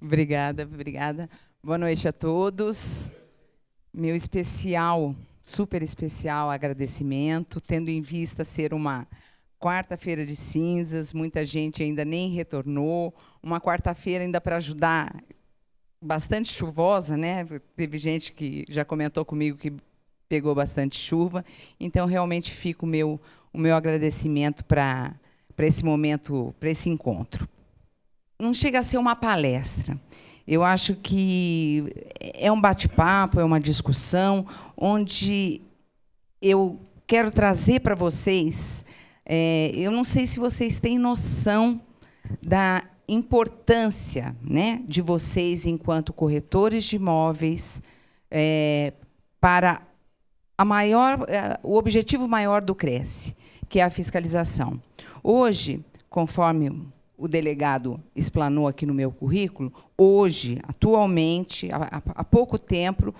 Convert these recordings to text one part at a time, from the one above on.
Obrigada, obrigada. Boa noite a todos. Meu especial, super especial agradecimento, tendo em vista ser uma quarta-feira de cinzas, muita gente ainda nem retornou, uma quarta-feira ainda para ajudar, bastante chuvosa, né? Teve gente que já comentou comigo que pegou bastante chuva, então realmente fica o meu agradecimento para esse momento, para esse encontro. Não chega a ser uma palestra. Eu acho que é um bate-papo, é uma discussão, onde eu quero trazer para vocês, eu não sei se vocês têm noção da importância, né, de vocês, enquanto corretores de imóveis, para o objetivo maior do Cresce, que é a fiscalização. Hoje, conforme o delegado explanou aqui no meu currículo, hoje, atualmente, há pouco tempo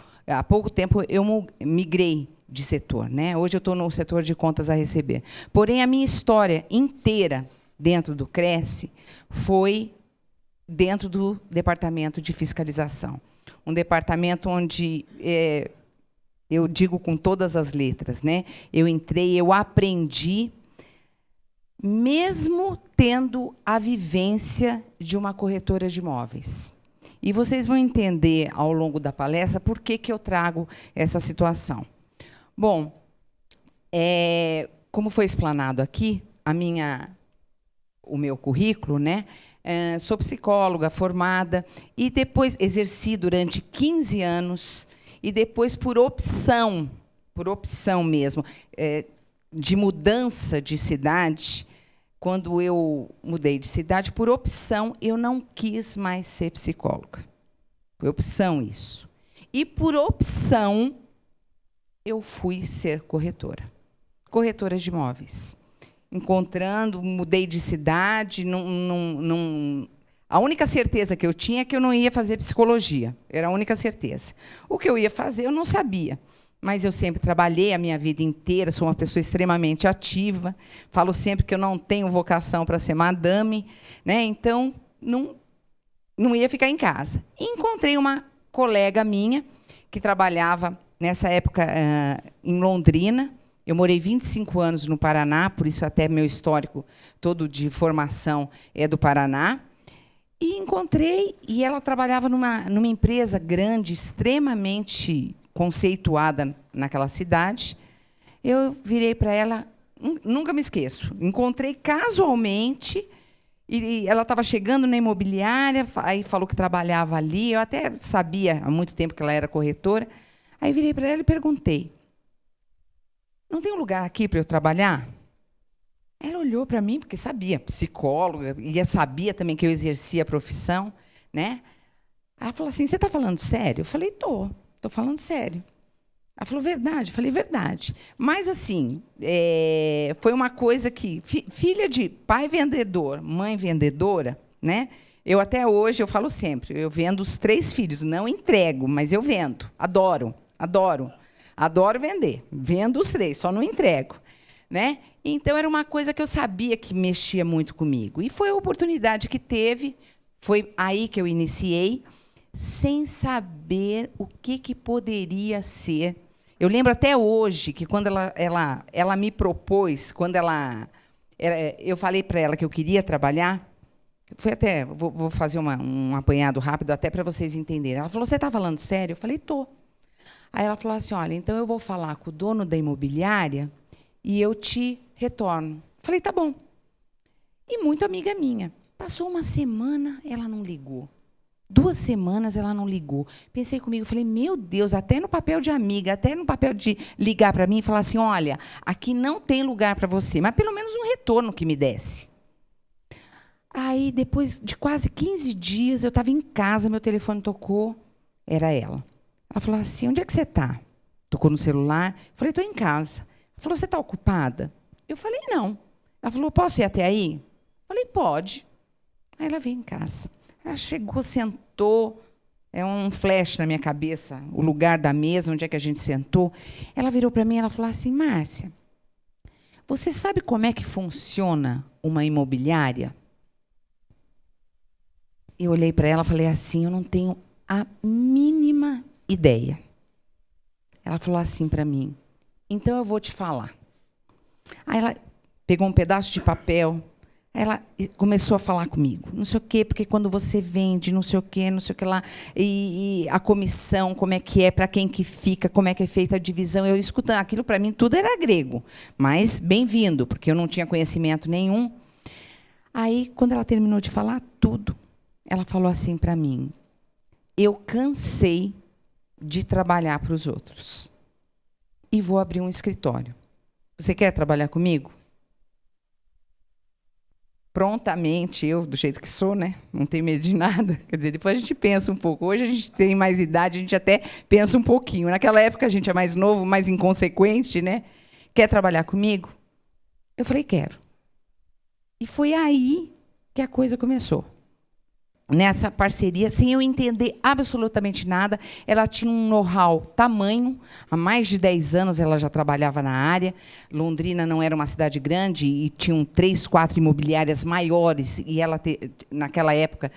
eu migrei de setor, né? Hoje eu estou no setor de contas a receber. Porém, a minha história inteira dentro do Cresce foi dentro do departamento de fiscalização. Um departamento onde, eu digo com todas as letras, né? Eu entrei, eu aprendi, mesmo tendo a vivência de uma corretora de imóveis. E vocês vão entender, ao longo da palestra, por que eu trago essa situação. Bom, como foi explanado aqui, o meu currículo, né? Sou psicóloga formada, e depois exerci durante 15 anos, e depois, por opção mesmo, de mudança de cidade, quando eu mudei de cidade, por opção, eu não quis mais ser psicóloga. Foi opção isso. E, por opção, eu fui ser corretora. Corretora de imóveis. Mudei de cidade, a única certeza que eu tinha é que eu não ia fazer psicologia. Era a única certeza. O que eu ia fazer, eu não sabia. Mas eu sempre trabalhei a minha vida inteira, sou uma pessoa extremamente ativa, falo sempre que eu não tenho vocação para ser madame, né? Então, não ia ficar em casa. E encontrei uma colega minha, que trabalhava, nessa época, em Londrina. Eu morei 25 anos no Paraná, por isso até meu histórico todo de formação é do Paraná. E encontrei, e ela trabalhava numa empresa grande, extremamente conceituada naquela cidade. Eu virei para ela, nunca me esqueço, encontrei casualmente, e ela estava chegando na imobiliária, aí falou que trabalhava ali, eu até sabia há muito tempo que ela era corretora. Aí virei para ela e perguntei: não tem um lugar aqui para eu trabalhar? Ela olhou para mim, porque sabia, psicóloga, e sabia também que eu exercia a profissão, né? Ela falou assim: você está falando sério? Eu falei: estou falando sério. Ela falou: verdade? Eu falei: verdade. Mas, assim, foi uma coisa que... Filha de pai vendedor, mãe vendedora, né? Eu, até hoje, eu falo sempre, eu vendo os 3 filhos, não entrego, mas eu vendo. Adoro, adoro. Adoro vender. Vendo os 3, só não entrego, né? Então, era uma coisa que eu sabia que mexia muito comigo. E foi a oportunidade que teve, foi aí que eu iniciei, sem saber o que poderia ser. Eu lembro até hoje que, quando ela me propôs, eu falei para ela que eu queria trabalhar, foi até, vou fazer um apanhado rápido, até para vocês entenderem. Ela falou: você está falando sério? Eu falei: estou. Aí ela falou assim: olha, então eu vou falar com o dono da imobiliária e eu te retorno. Falei: tá bom. E muito amiga minha. Passou uma semana, ela não ligou. 2 semanas ela não ligou. Pensei comigo, falei: meu Deus, até no papel de amiga, até no papel de ligar para mim e falar assim: olha, aqui não tem lugar para você, mas pelo menos um retorno que me desse. Aí, depois de quase 15 dias, eu estava em casa, meu telefone tocou, era ela. Ela falou assim: onde é que você está? Tocou no celular. Falei: estou em casa. Ela falou: você está ocupada? Eu falei: não. Ela falou: posso ir até aí? Falei: pode. Aí ela veio em casa. Ela chegou, sentou, um flash na minha cabeça, o lugar da mesa, onde é que a gente sentou. Ela virou para mim e ela falou assim: Márcia, você sabe como é que funciona uma imobiliária? eu olhei para ela e falei assim, eu não tenho a mínima ideia. Ela falou assim para mim, então eu vou te falar. Aí ela pegou um pedaço de papel, ela começou a falar comigo, não sei o quê, porque quando você vende, não sei o quê lá, e a comissão, como é que é, para quem que fica, como é que é feita a divisão, eu escutando, aquilo para mim tudo era grego, mas bem-vindo, porque eu não tinha conhecimento nenhum. Aí, quando ela terminou de falar tudo, ela falou assim para mim, eu cansei de trabalhar para os outros e vou abrir um escritório. Você quer trabalhar comigo? Prontamente, eu, do jeito que sou, né? Não tenho medo de nada. Quer dizer, depois a gente pensa um pouco. Hoje a gente tem mais idade, a gente até pensa um pouquinho. Naquela época a gente é mais novo, mais inconsequente, né? Quer trabalhar comigo? Eu falei, quero. E foi aí que a coisa começou. Nessa parceria, sem eu entender absolutamente nada, ela tinha um know-how tamanho, há mais de 10 anos ela já trabalhava na área, Londrina não era uma cidade grande e tinham 3, 4 imobiliárias maiores, e ela, naquela época,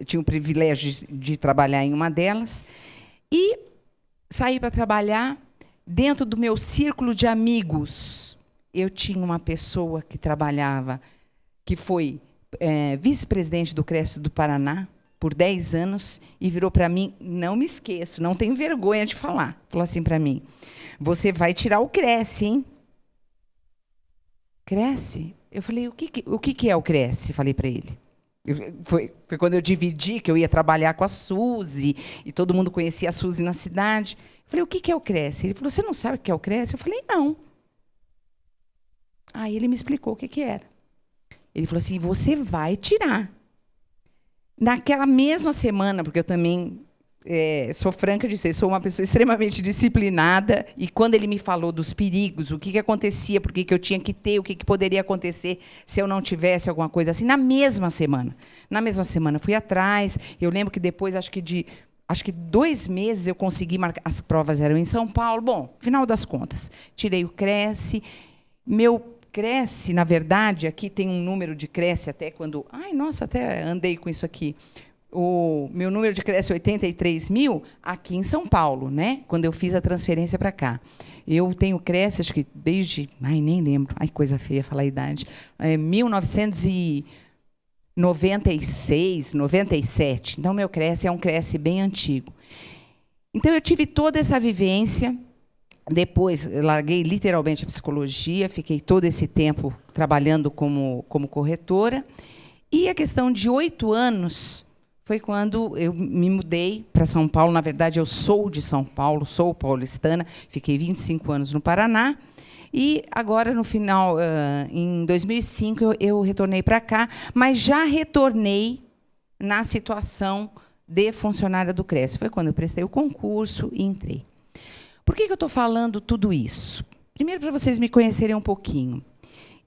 tinha o privilégio de trabalhar em uma delas, e saí para trabalhar dentro do meu círculo de amigos. Eu tinha uma pessoa que trabalhava, que foi vice-presidente do CRES do Paraná por 10 anos e virou para mim, não me esqueço, não tenho vergonha de falar, falou assim para mim, você vai tirar o CRES, hein? CRES? Eu falei, o que é o CRES? Falei para ele. Foi quando eu dividi, que eu ia trabalhar com a Suzy, e todo mundo conhecia a Suzy na cidade. Eu falei, o que é o CRES? Ele falou, você não sabe o que é o CRES? Eu falei, não. Aí ele me explicou o que era. Ele falou assim, você vai tirar. Naquela mesma semana, porque eu também sou franca de ser, sou uma pessoa extremamente disciplinada, e quando ele me falou dos perigos, o que acontecia, por que eu tinha que ter, o que poderia acontecer se eu não tivesse alguma coisa assim, na mesma semana fui atrás, eu lembro que depois, acho que 2 meses eu consegui marcar, as provas eram em São Paulo, bom, final das contas, tirei o Cresce, meu Cresce, na verdade, aqui tem um número de Cresce até quando... Ai, nossa, até andei com isso aqui. O meu número de Cresce 83 mil aqui em São Paulo, né? Quando eu fiz a transferência para cá. Eu tenho Cresce, acho que desde... Ai, nem lembro. Ai, coisa feia falar a idade. 1996, 97. Então, meu Cresce é um Cresce bem antigo. Então, eu tive toda essa vivência. Depois, larguei literalmente a psicologia, fiquei todo esse tempo trabalhando como corretora. E a questão de 8 anos foi quando eu me mudei para São Paulo. Na verdade, eu sou de São Paulo, sou paulistana, fiquei 25 anos no Paraná. E agora, no final, em 2005, eu retornei para cá, mas já retornei na situação de funcionária do CRES. Foi quando eu prestei o concurso e entrei. Por que eu estou falando tudo isso? Primeiro, para vocês me conhecerem um pouquinho.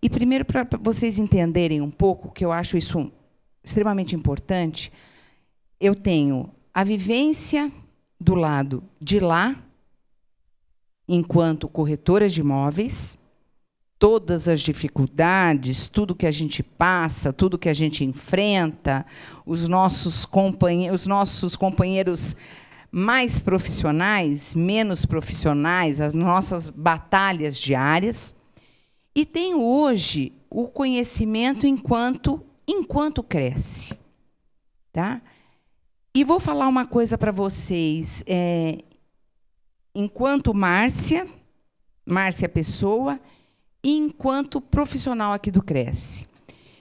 E, primeiro, para vocês entenderem um pouco, que eu acho isso extremamente importante, eu tenho a vivência do lado de lá, enquanto corretora de imóveis, todas as dificuldades, tudo que a gente passa, tudo que a gente enfrenta, os nossos companheiros mais profissionais, menos profissionais, as nossas batalhas diárias. E tenho hoje o conhecimento enquanto cresce. Tá? E vou falar uma coisa para vocês. Enquanto Márcia Pessoa, e enquanto profissional aqui do Cresce.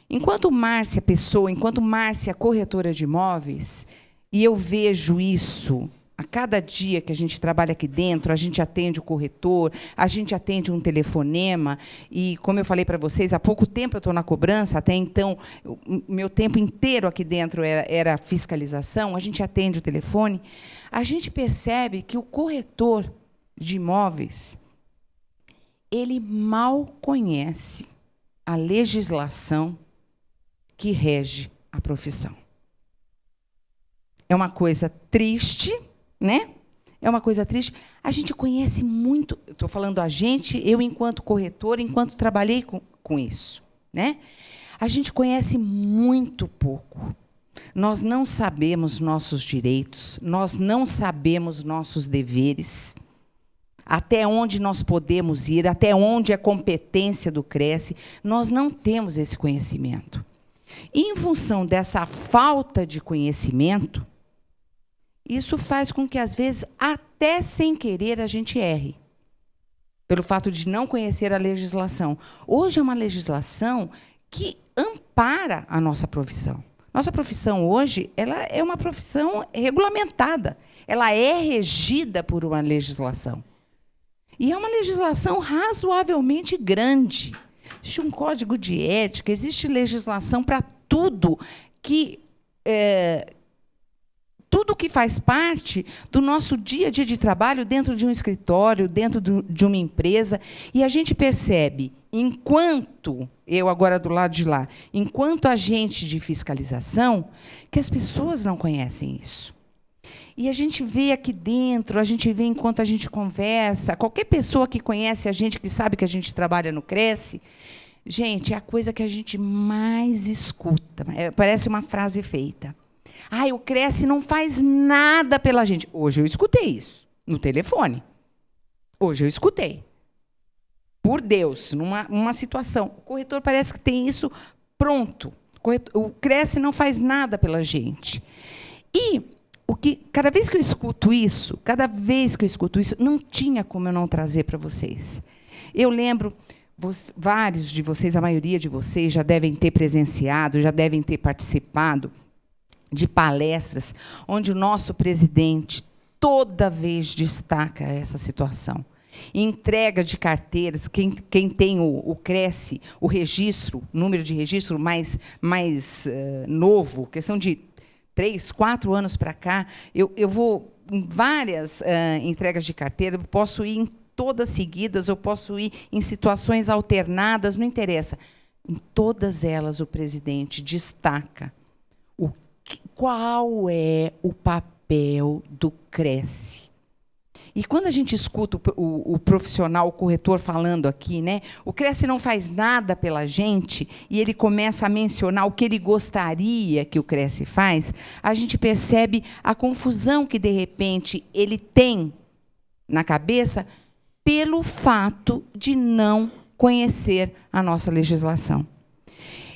Enquanto Márcia Pessoa, enquanto Márcia corretora de imóveis, e eu vejo isso... A cada dia que a gente trabalha aqui dentro, a gente atende o corretor, a gente atende um telefonema, e, como eu falei para vocês, há pouco tempo eu estou na cobrança, até então, o meu tempo inteiro aqui dentro era fiscalização, a gente atende o telefone, a gente percebe que o corretor de imóveis, ele mal conhece a legislação que rege a profissão. É uma coisa triste, né? É uma coisa triste. A gente conhece muito, estou falando a gente, eu enquanto corretora, enquanto trabalhei com isso, né? A gente conhece muito pouco nós não sabemos nossos direitos, nós não sabemos nossos deveres, até onde nós podemos ir, até onde é competência do Cresce, nós não temos esse conhecimento. E, em função dessa falta de conhecimento, isso faz com que, às vezes, até sem querer, a gente erre, pelo fato de não conhecer a legislação. Hoje é uma legislação que ampara a nossa profissão. Nossa profissão hoje, ela é uma profissão regulamentada. Ela é regida por uma legislação. E é uma legislação razoavelmente grande. Existe um código de ética, existe legislação para tudo tudo que faz parte do nosso dia a dia de trabalho dentro de um escritório, dentro de uma empresa. E a gente percebe, enquanto, eu agora do lado de lá, enquanto agente de fiscalização, que as pessoas não conhecem isso. E a gente vê aqui dentro, a gente vê enquanto a gente conversa, qualquer pessoa que conhece a gente, que sabe que a gente trabalha no Cresce, gente, é a coisa que a gente mais escuta. Parece uma frase feita. O Cresce não faz nada pela gente. Hoje eu escutei isso, no telefone. Hoje eu escutei. Por Deus, numa situação. O corretor parece que tem isso pronto. O Cresce não faz nada pela gente. E cada vez que eu escuto isso, não tinha como eu não trazer para vocês. Eu lembro, vários de vocês, a maioria de vocês, já devem ter presenciado, já devem ter participado de palestras onde o nosso presidente toda vez destaca essa situação. Entrega de carteiras, quem tem o Cresce, o registro, número de registro mais novo, questão de 3, 4 anos para cá, eu vou em várias entregas de carteira, eu posso ir em todas seguidas, eu posso ir em situações alternadas, não interessa. Em todas elas, o presidente destaca qual é o papel do Cresce. E quando a gente escuta o profissional, o corretor falando aqui, né, o Cresce não faz nada pela gente, e ele começa a mencionar o que ele gostaria que o Cresce faz, a gente percebe a confusão que, de repente, ele tem na cabeça pelo fato de não conhecer a nossa legislação.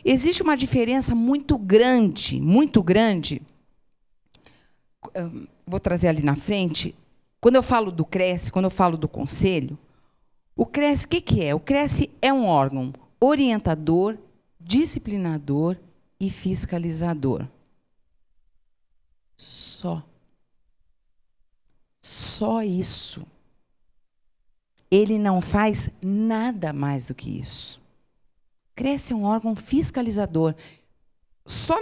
Existe uma diferença muito grande, vou trazer ali na frente. Quando eu falo do Cresce, quando eu falo do Conselho, o Cresce, o que é? O Cresce é um órgão orientador, disciplinador e fiscalizador. Só isso. Ele não faz nada mais do que isso. O Cresce é um órgão fiscalizador. Só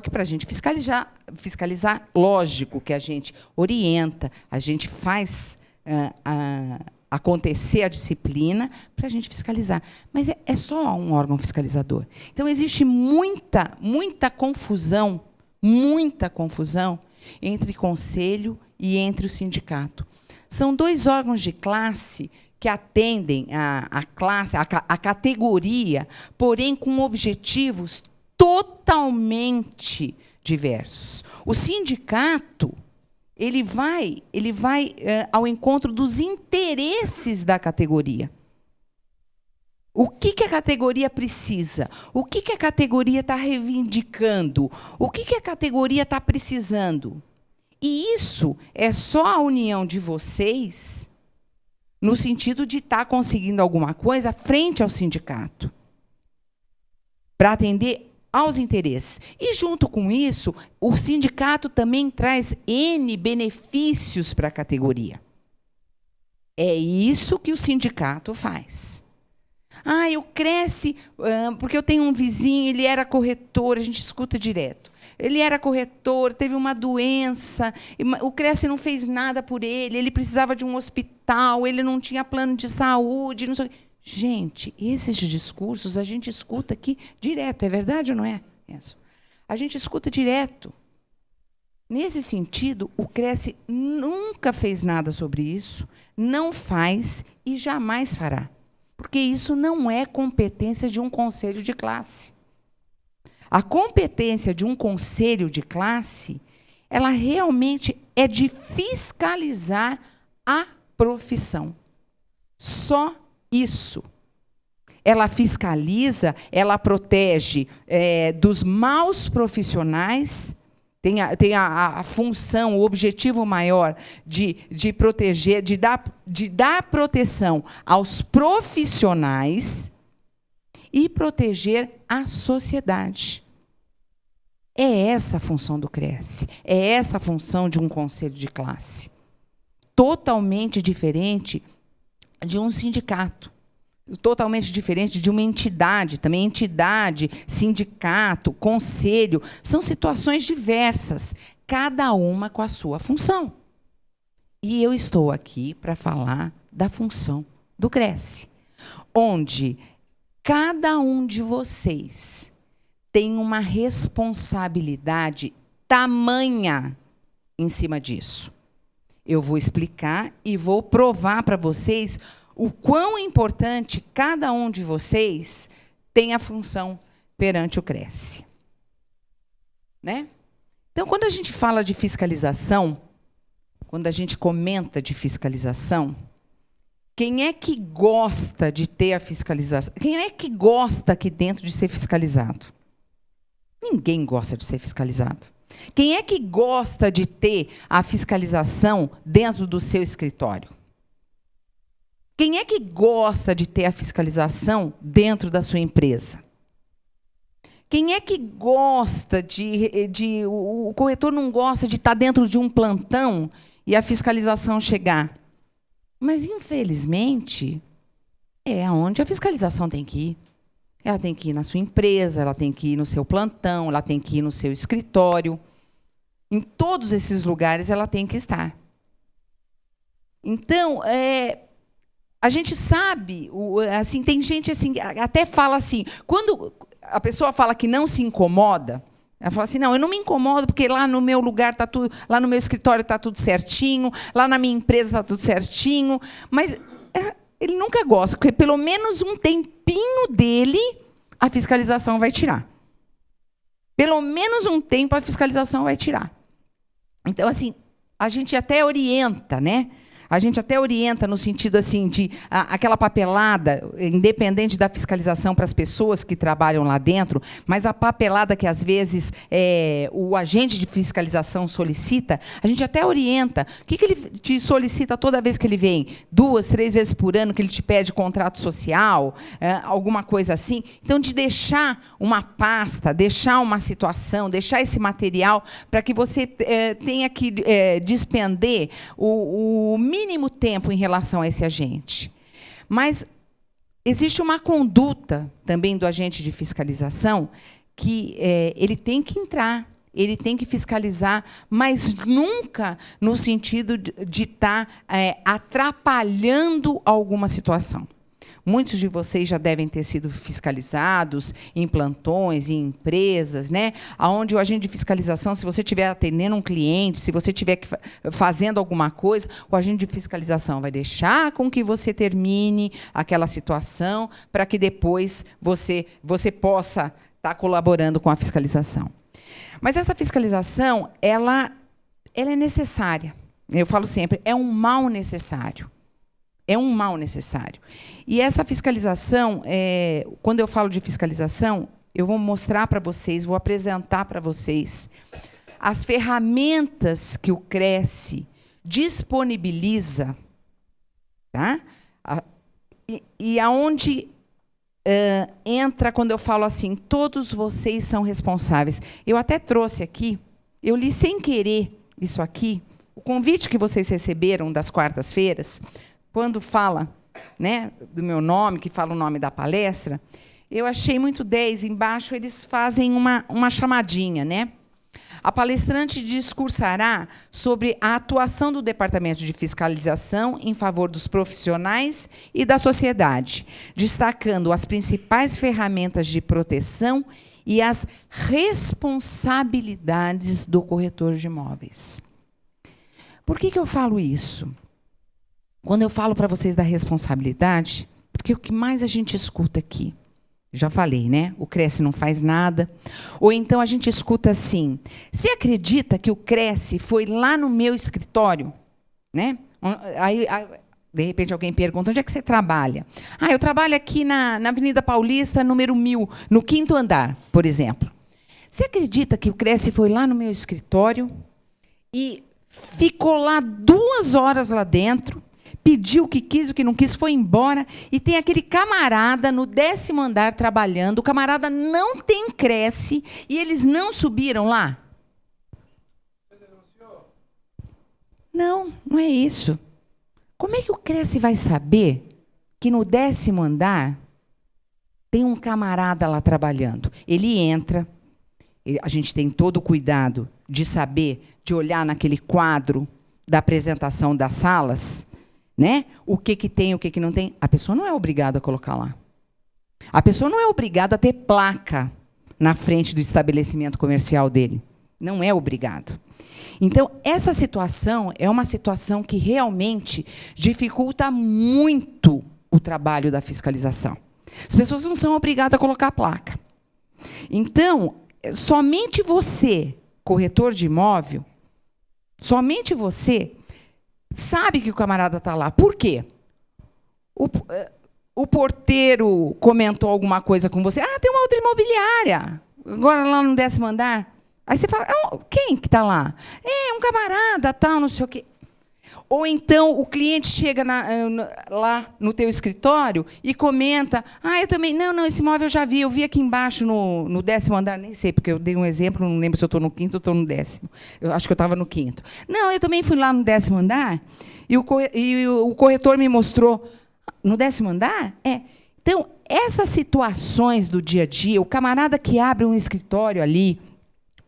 que para a gente fiscalizar, lógico que a gente orienta, a gente faz acontecer a disciplina para a gente fiscalizar. Mas é só um órgão fiscalizador. Então, existe muita confusão entre conselho e entre o sindicato. São 2 órgãos de classe que atendem a classe, a categoria, porém com objetivos totalmente diversos. O sindicato, ele vai ao encontro dos interesses da categoria. O que a categoria precisa? O que a categoria está reivindicando? O que a categoria está precisando? E isso é só a união de vocês no sentido de estar conseguindo alguma coisa frente ao sindicato, para atender aos interesses. E, junto com isso, o sindicato também traz N benefícios para a categoria. É isso que o sindicato faz. Eu Cresce, porque eu tenho um vizinho, ele era corretor, a gente escuta direto. Ele era corretor, teve uma doença, o Cresce não fez nada por ele, ele precisava de um hospital, ele não tinha plano de saúde, não sei o quê. Gente, esses discursos a gente escuta aqui direto, é verdade ou não é, Enzo? A gente escuta direto. Nesse sentido, o Cresce nunca fez nada sobre isso, não faz e jamais fará. Porque isso não é competência de um conselho de classe. A competência de um conselho de classe, ela realmente é de fiscalizar a profissão. Só isso. Ela fiscaliza, ela protege dos maus profissionais, tem a função, o objetivo maior de proteger, de dar proteção aos profissionais e proteger a sociedade. É essa a função do Cresce, é essa a função de um conselho de classe. Totalmente diferente de um sindicato. Totalmente diferente de uma entidade, também entidade, sindicato, conselho, são situações diversas, cada uma com a sua função. E eu estou aqui para falar da função do Cresce, onde cada um de vocês tem uma responsabilidade tamanha em cima disso. Eu vou explicar e vou provar para vocês o quão importante cada um de vocês tem a função perante o Cresce. Né? Então, quando a gente fala de fiscalização, quando a gente comenta de fiscalização, quem é que gosta de ter a fiscalização? Quem é que gosta aqui dentro de ser fiscalizado? Ninguém gosta de ser fiscalizado. Quem é que gosta de ter a fiscalização dentro do seu escritório? Quem é que gosta de ter a fiscalização dentro da sua empresa? Quem é que gosta o corretor não gosta de estar dentro de um plantão e a fiscalização chegar? Mas, infelizmente, é onde a fiscalização tem que ir. Ela tem que ir na sua empresa, ela tem que ir no seu plantão, ela tem que ir no seu escritório. Em todos esses lugares ela tem que estar. Então, a gente sabe, assim, tem gente assim, até fala assim, quando a pessoa fala que não se incomoda, ela fala assim, não, eu não me incomodo porque lá no meu lugar está tudo, lá no meu escritório está tudo certinho, lá na minha empresa está tudo certinho, mas ele nunca gosta, porque pelo menos um tempinho dele a fiscalização vai tirar. Pelo menos um tempo a fiscalização vai tirar. Então, assim, a gente até orienta, né? A gente até orienta no sentido assim de aquela papelada, independente da fiscalização para as pessoas que trabalham lá dentro, mas a papelada que às vezes o agente de fiscalização solicita, a gente até orienta. O que ele te solicita toda vez que ele vem? 2, 3 vezes por ano que ele te pede contrato social, alguma coisa assim. Então, de deixar uma pasta, deixar uma situação, deixar esse material para que você tenha que despender o mínimo tempo em relação a esse agente. Mas existe uma conduta também do agente de fiscalização que ele tem que entrar, ele tem que fiscalizar, mas nunca no sentido de estar atrapalhando alguma situação. Muitos de vocês já devem ter sido fiscalizados em plantões, em empresas, né? Onde o agente de fiscalização, se você estiver atendendo um cliente, se você estiver fazendo alguma coisa, o agente de fiscalização vai deixar com que você termine aquela situação para que depois você possa estar colaborando com a fiscalização. Mas essa fiscalização, ela é necessária. Eu falo sempre, é um mal necessário. É um mal necessário. E essa fiscalização, quando eu falo de fiscalização, eu vou mostrar para vocês, vou apresentar para vocês as ferramentas que o Cresce disponibiliza, tá? E aonde entra quando eu falo assim, todos vocês são responsáveis. Eu até trouxe aqui, eu li sem querer isso aqui, o convite que vocês receberam das quartas-feiras, quando fala, né, do meu nome, que fala o nome da palestra, eu achei muito 10. Embaixo eles fazem uma chamadinha, né? A palestrante discursará sobre a atuação do Departamento de Fiscalização em favor dos profissionais e da sociedade, destacando as principais ferramentas de proteção e as responsabilidades do corretor de imóveis. Por que eu falo isso? Quando eu falo para vocês da responsabilidade, porque o que mais a gente escuta aqui Já falei, né? O Cresce não faz nada. Ou então a gente escuta assim: você acredita que o Cresce foi lá no meu escritório? Né? Aí, de repente, alguém pergunta: onde é que você trabalha? Eu trabalho aqui na Avenida Paulista, número 1000, no 5º andar, por exemplo. Você acredita que o Cresce foi lá no meu escritório e ficou lá 2 horas lá dentro, pediu o que quis, o que não quis, foi embora, e tem aquele camarada no 10º andar trabalhando, o camarada não tem Cresce, e eles não subiram lá? Você denunciou? Não, não é isso. Como é que o Cresce vai saber que no 10º andar tem um camarada lá trabalhando? Ele entra, a gente tem todo o cuidado de saber, de olhar naquele quadro da apresentação das salas, né? O que tem, o que não tem. A pessoa não é obrigada a colocar lá. A pessoa não é obrigada a ter placa na frente do estabelecimento comercial dele. Não é obrigado. Então, essa situação é uma situação que realmente dificulta muito o trabalho da fiscalização. As pessoas não são obrigadas a colocar a placa. Então, somente você, corretor de imóvel, somente você sabe que o camarada está lá. Por quê? O porteiro comentou alguma coisa com você. Tem uma outra imobiliária, agora lá no 10º andar. Aí você fala: quem que está lá? Um camarada, tal, não sei o quê. Ou então o cliente chega lá no teu escritório e comenta: eu também, não, esse imóvel eu já vi, eu vi aqui embaixo no 10º andar, nem sei, porque eu dei um exemplo, não lembro se eu estou no 5º ou estou no 10º. Eu acho que eu estava no 5º. Não, eu também fui lá no 10º andar e o corretor me mostrou. No 10º andar? Então, essas situações do dia a dia, o camarada que abre um escritório ali,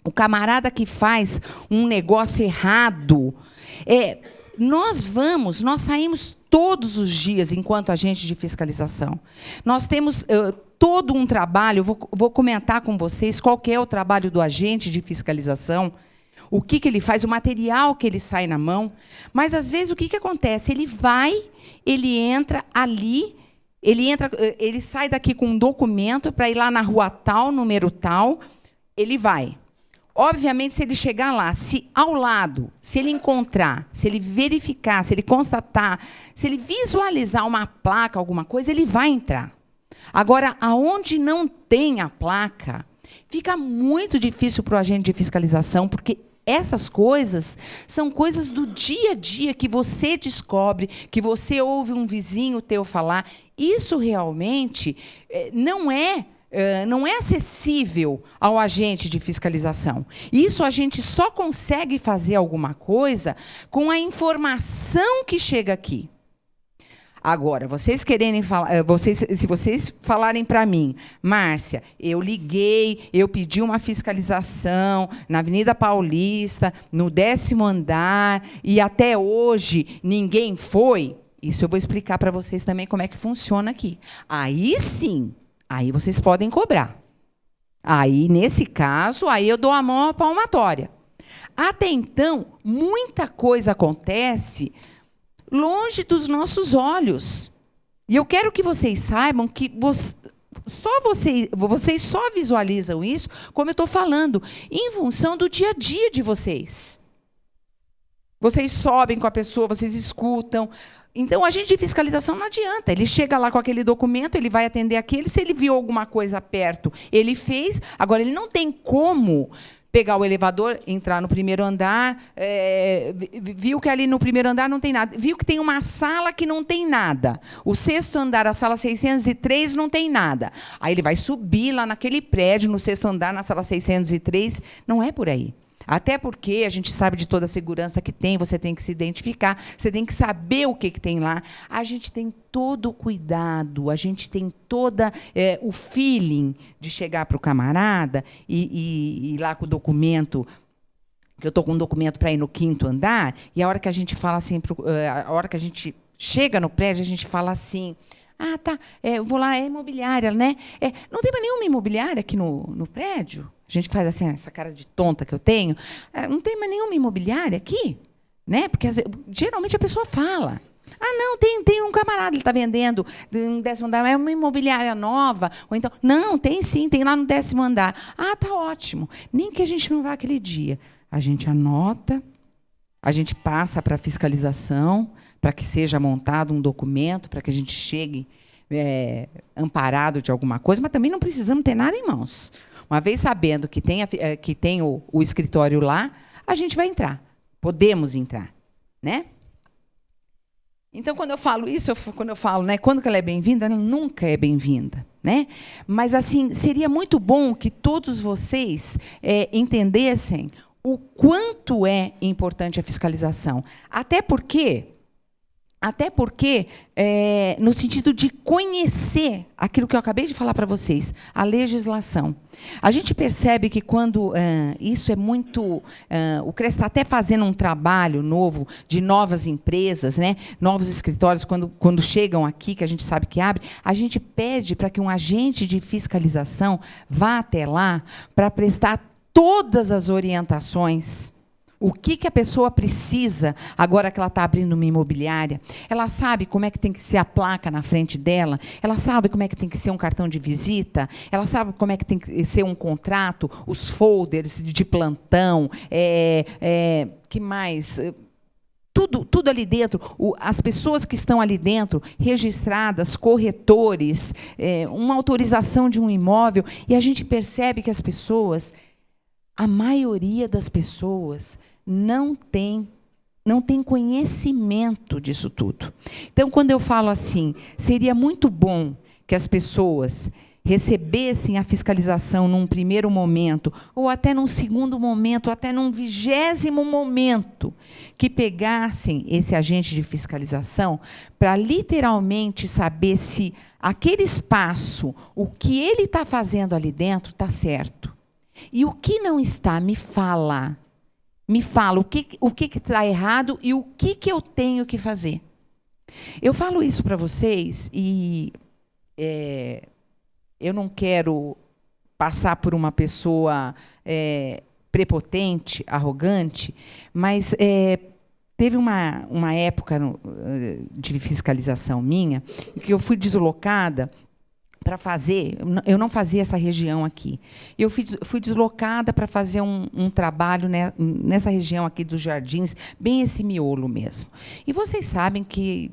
o camarada que faz um negócio errado, nós saímos todos os dias enquanto agente de fiscalização. Nós temos todo um trabalho, vou comentar com vocês qual que é o trabalho do agente de fiscalização, o que ele faz, o material que ele sai na mão. Mas, às vezes, o que acontece? Ele entra ali, ele sai daqui com um documento para ir lá na rua tal, número tal, ele vai. Obviamente, se ele chegar lá, se ao lado, se ele encontrar, se ele verificar, se ele constatar, se ele visualizar uma placa, alguma coisa, ele vai entrar. Agora, aonde não tem a placa, fica muito difícil para o agente de fiscalização, porque essas coisas são coisas do dia a dia que você descobre, que você ouve um vizinho teu falar. Isso realmente não é acessível ao agente de fiscalização. Isso a gente só consegue fazer alguma coisa com a informação que chega aqui. Agora, vocês quererem falar, se vocês falarem para mim: Márcia, eu liguei, eu pedi uma fiscalização na Avenida Paulista, no 10º andar, e até hoje ninguém foi, isso eu vou explicar para vocês também como é que funciona aqui. Aí sim, aí vocês podem cobrar. Aí, nesse caso, aí eu dou a mão à palmatória. Até então, muita coisa acontece longe dos nossos olhos. E eu quero que vocês saibam que vocês só visualizam isso, como eu estou falando, em função do dia a dia de vocês. Vocês sobem com a pessoa, vocês escutam. Então, o agente de fiscalização não adianta. Ele chega lá com aquele documento, ele vai atender aquele. Se ele viu alguma coisa perto, ele fez. Agora, ele não tem como pegar o elevador, entrar no 1º andar, viu que ali no 1º andar não tem nada. Viu que tem uma sala que não tem nada. O 6º andar, a sala 603, não tem nada. Aí ele vai subir lá naquele prédio, no 6º andar, na sala 603. Não é por aí. Até porque a gente sabe de toda a segurança que tem, você tem que se identificar, você tem que saber o que tem lá. A gente tem todo o cuidado, a gente tem todo o feeling de chegar para o camarada e ir lá com o documento, que eu estou com um documento para ir no 5º andar, e a hora que a gente fala assim, a hora que a gente chega no prédio, a gente fala assim: tá, eu vou lá, é imobiliária, né? Não tem mais nenhuma imobiliária aqui no prédio? A gente faz assim, essa cara de tonta que eu tenho. Não tem mais nenhuma imobiliária aqui? Né? Porque geralmente a pessoa fala. Ah, não, tem um camarada, ele está vendendo um 10º andar, é uma imobiliária nova. Ou então, não, tem sim, tem lá no 10º andar. Ah, tá ótimo. Nem que a gente não vá aquele dia. A gente anota, a gente passa para a fiscalização, para que seja montado um documento, para que a gente chegue amparado de alguma coisa, mas também não precisamos ter nada em mãos. Uma vez sabendo que tem o escritório lá, a gente vai entrar. Podemos entrar, né? Então, quando eu falo isso, quando eu falo, né, quando que ela é bem-vinda, ela nunca é bem-vinda, né? Mas assim, seria muito bom que todos vocês entendessem o quanto é importante a fiscalização. Até porque no sentido de conhecer aquilo que eu acabei de falar para vocês, a legislação. A gente percebe que quando isso é muito... o CRES está até fazendo um trabalho novo de novas empresas, né, novos escritórios, quando chegam aqui, que a gente sabe que abre, a gente pede para que um agente de fiscalização vá até lá para prestar todas as orientações. O que a pessoa precisa, agora que ela está abrindo uma imobiliária? Ela sabe como é que tem que ser a placa na frente dela? Ela sabe como é que tem que ser um cartão de visita? Ela sabe como é que tem que ser um contrato? Os folders de plantão? Que mais? Tudo ali dentro. As pessoas que estão ali dentro, registradas, corretores, uma autorização de um imóvel. E a gente percebe que as pessoas... A maioria das pessoas não tem conhecimento disso tudo. Então, quando eu falo assim, seria muito bom que as pessoas recebessem a fiscalização num primeiro momento, ou até num segundo momento, ou até num 20º momento, que pegassem esse agente de fiscalização para literalmente saber se aquele espaço, o que ele está fazendo ali dentro, está certo. E o que não está, me fala. Me fala o que está errado e o que eu tenho que fazer. Eu falo isso para vocês e eu não quero passar por uma pessoa prepotente, arrogante, mas teve uma época de fiscalização minha em que eu fui deslocada para fazer, eu não fazia essa região aqui. Eu fui deslocada para fazer um trabalho nessa região aqui dos Jardins, bem esse miolo mesmo. E vocês sabem que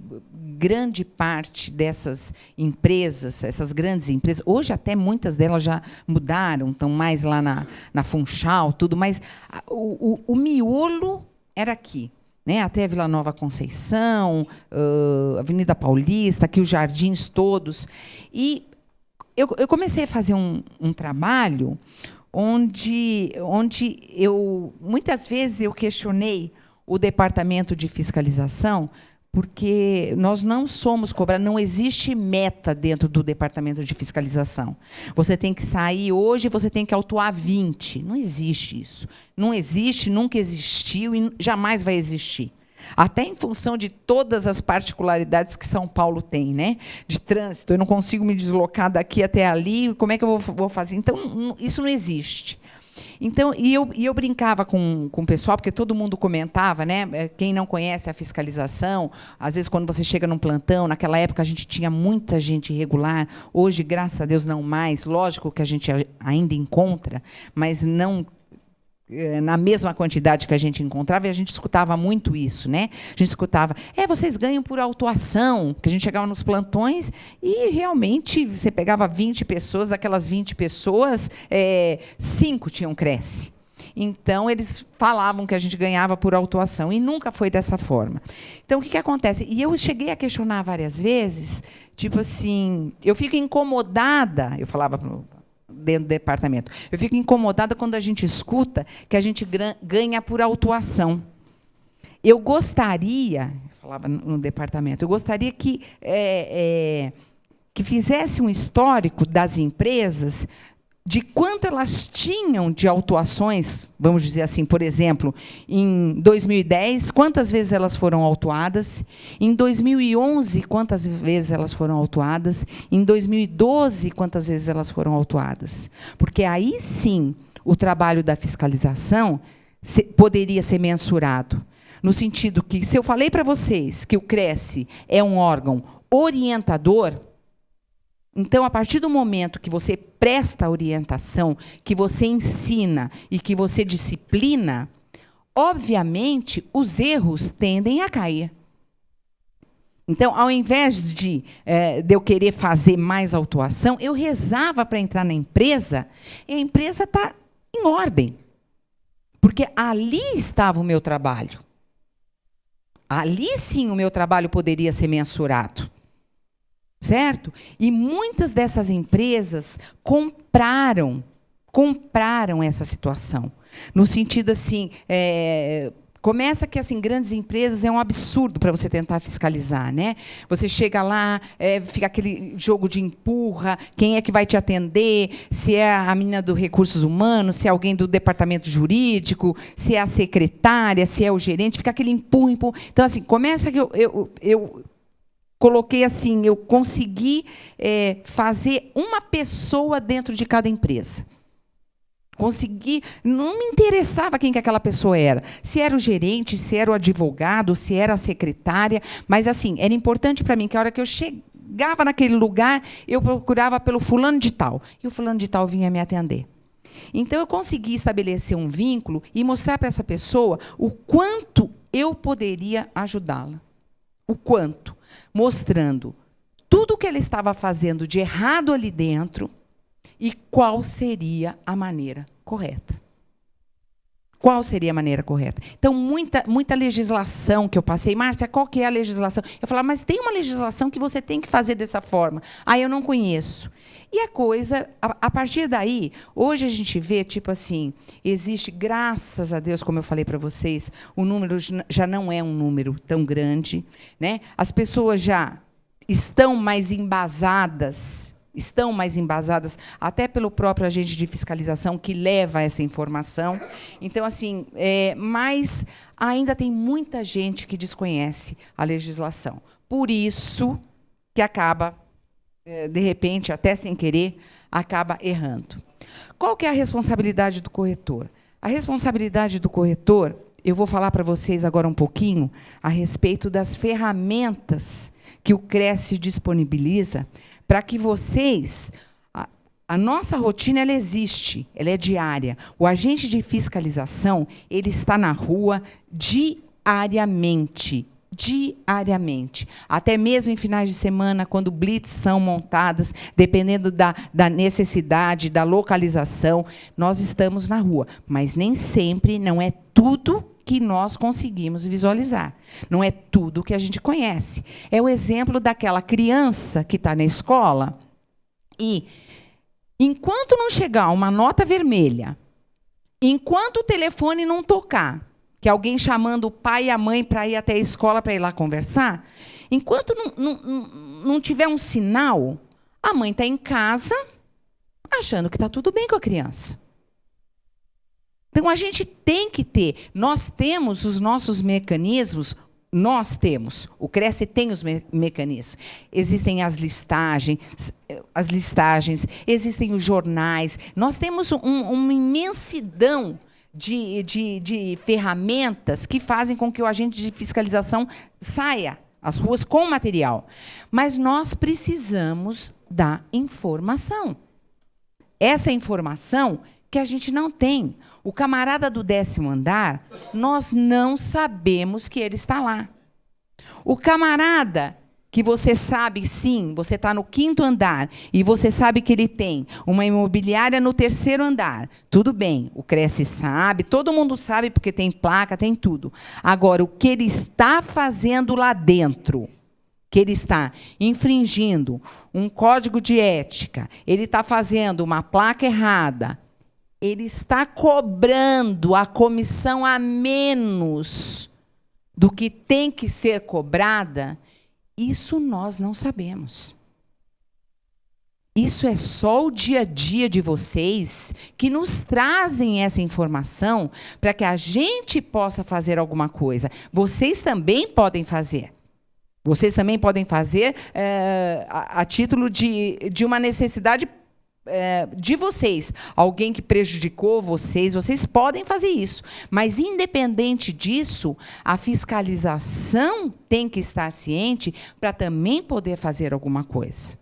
grande parte dessas empresas, essas grandes empresas, hoje até muitas delas já mudaram, estão mais lá na Funchal, tudo, mas o miolo era aqui. Né, até Vila Nova Conceição, Avenida Paulista, aqui os jardins todos. E eu comecei a fazer um trabalho onde muitas vezes eu questionei o departamento de fiscalização, porque nós não somos cobrados, não existe meta dentro do departamento de fiscalização. Você tem que sair hoje, você tem que autuar 20. Não existe isso. Não existe, nunca existiu e jamais vai existir. Até em função de todas as particularidades que São Paulo tem, né? De trânsito, eu não consigo me deslocar daqui até ali, como é que eu vou fazer? Então, isso não existe. Então, eu brincava com o pessoal, porque todo mundo comentava, né? Quem não conhece a fiscalização, às vezes, quando você chega num plantão, naquela época a gente tinha muita gente irregular, hoje, graças a Deus, não mais. Lógico que a gente ainda encontra, mas não na mesma quantidade que a gente encontrava, e a gente escutava muito isso, né? A gente escutava, vocês ganham por autuação, que a gente chegava nos plantões e realmente você pegava 20 pessoas, daquelas 20 pessoas, 5 tinham Cresce. Então, eles falavam que a gente ganhava por autuação, e nunca foi dessa forma. Então, o que acontece? E eu cheguei a questionar várias vezes, tipo assim, eu fico incomodada, eu falava dentro do departamento. Eu fico incomodada quando a gente escuta que a gente ganha por autuação. Eu gostaria, eu falava no departamento, eu gostaria que fizesse um histórico das empresas de quanto elas tinham de autuações, vamos dizer assim, por exemplo, em 2010, quantas vezes elas foram autuadas, em 2011, quantas vezes elas foram autuadas, em 2012, quantas vezes elas foram autuadas. Porque aí, sim, o trabalho da fiscalização poderia ser mensurado. no sentido que, se eu falei para vocês que o Cresce é um órgão orientador, então, a partir do momento que você presta orientação, que você ensina e que você disciplina, obviamente, os erros tendem a cair. Então, ao invés de eu querer fazer mais autuação, eu rezava para entrar na empresa, e a empresa está em ordem. Porque ali estava o meu trabalho. Ali, sim, o meu trabalho poderia ser mensurado. Certo? E muitas dessas empresas compraram essa situação. No sentido assim, começa que assim, grandes empresas é um absurdo para você tentar fiscalizar, né? Você chega lá, fica aquele jogo de empurra, quem é que vai te atender, se é a menina do recursos humanos, se é alguém do departamento jurídico, se é a secretária, se é o gerente, fica aquele empurra. Então, assim, começa que eu coloquei assim, eu consegui fazer uma pessoa dentro de cada empresa. Consegui, não me interessava quem que aquela pessoa era. Se era o gerente, se era o advogado, se era a secretária, mas assim, era importante para mim que a hora que eu chegava naquele lugar, eu procurava pelo fulano de tal, e o fulano de tal vinha me atender. Então, eu consegui estabelecer um vínculo e mostrar para essa pessoa o quanto eu poderia ajudá-la. O quanto. Mostrando tudo o que ela estava fazendo de errado ali dentro e qual seria a maneira correta. Qual seria a maneira correta? Então, muita legislação que eu passei. Márcia, qual que é a legislação? Eu falava, mas tem uma legislação que você tem que fazer dessa forma. Ah, eu não conheço. E a coisa, a partir daí, hoje a gente vê, tipo assim, existe, graças a Deus, como eu falei para vocês, o número já não é um número tão grande, né? As pessoas já estão mais embasadas, até pelo próprio agente de fiscalização que leva essa informação. Então, assim, mas ainda tem muita gente que desconhece a legislação. Por isso que acaba, de repente, até sem querer, acaba errando. Qual que é a responsabilidade do corretor? A responsabilidade do corretor, eu vou falar para vocês agora um pouquinho a respeito das ferramentas que o Cresce disponibiliza para que vocês... A nossa rotina, ela existe, ela é diária. O agente de fiscalização, ele está na rua diariamente. Diariamente. Até mesmo em finais de semana, quando blitz são montadas, dependendo da necessidade, da localização, nós estamos na rua. Mas nem sempre, não é tudo que nós conseguimos visualizar. Não é tudo que a gente conhece. É o exemplo daquela criança que está na escola e, enquanto não chegar uma nota vermelha, enquanto o telefone não tocar, que alguém chamando o pai e a mãe para ir até a escola para ir lá conversar, enquanto não tiver um sinal, a mãe está em casa achando que está tudo bem com a criança. Então, a gente tem que ter, nós temos os nossos mecanismos, o Cresce tem os mecanismos. Existem as listagens, existem os jornais, nós temos uma imensidão de ferramentas que fazem com que o agente de fiscalização saia às ruas com material. Mas nós precisamos da informação. Essa informação que a gente não tem. O camarada do 10º andar, nós não sabemos que ele está lá. O camarada que você sabe, sim, você está no 5º andar e você sabe que ele tem uma imobiliária no 3º andar. Tudo bem, o Cresce sabe, todo mundo sabe porque tem placa, tem tudo. Agora, o que ele está fazendo lá dentro, que ele está infringindo um código de ética, ele está fazendo uma placa errada, ele está cobrando a comissão a menos do que tem que ser cobrada, isso nós não sabemos. Isso é só o dia a dia de vocês que nos trazem essa informação para que a gente possa fazer alguma coisa. Vocês também podem fazer. Vocês também podem fazer a título de uma necessidade de vocês, alguém que prejudicou vocês, vocês podem fazer isso. Mas, independente disso, a fiscalização tem que estar ciente para também poder fazer alguma coisa.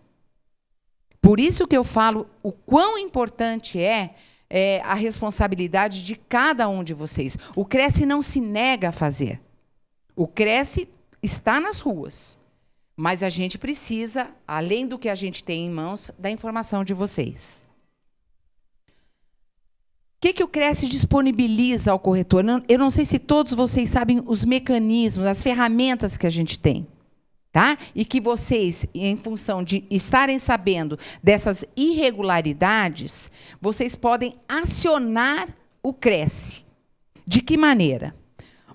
Por isso que eu falo o quão importante é a responsabilidade de cada um de vocês. O Cresce não se nega a fazer. O Cresce está nas ruas. Mas a gente precisa, além do que a gente tem em mãos, da informação de vocês. O que o Cresce disponibiliza ao corretor? Eu não sei se todos vocês sabem os mecanismos, as ferramentas que a gente tem. Tá? E que vocês, em função de estarem sabendo dessas irregularidades, vocês podem acionar o Cresce. De que maneira?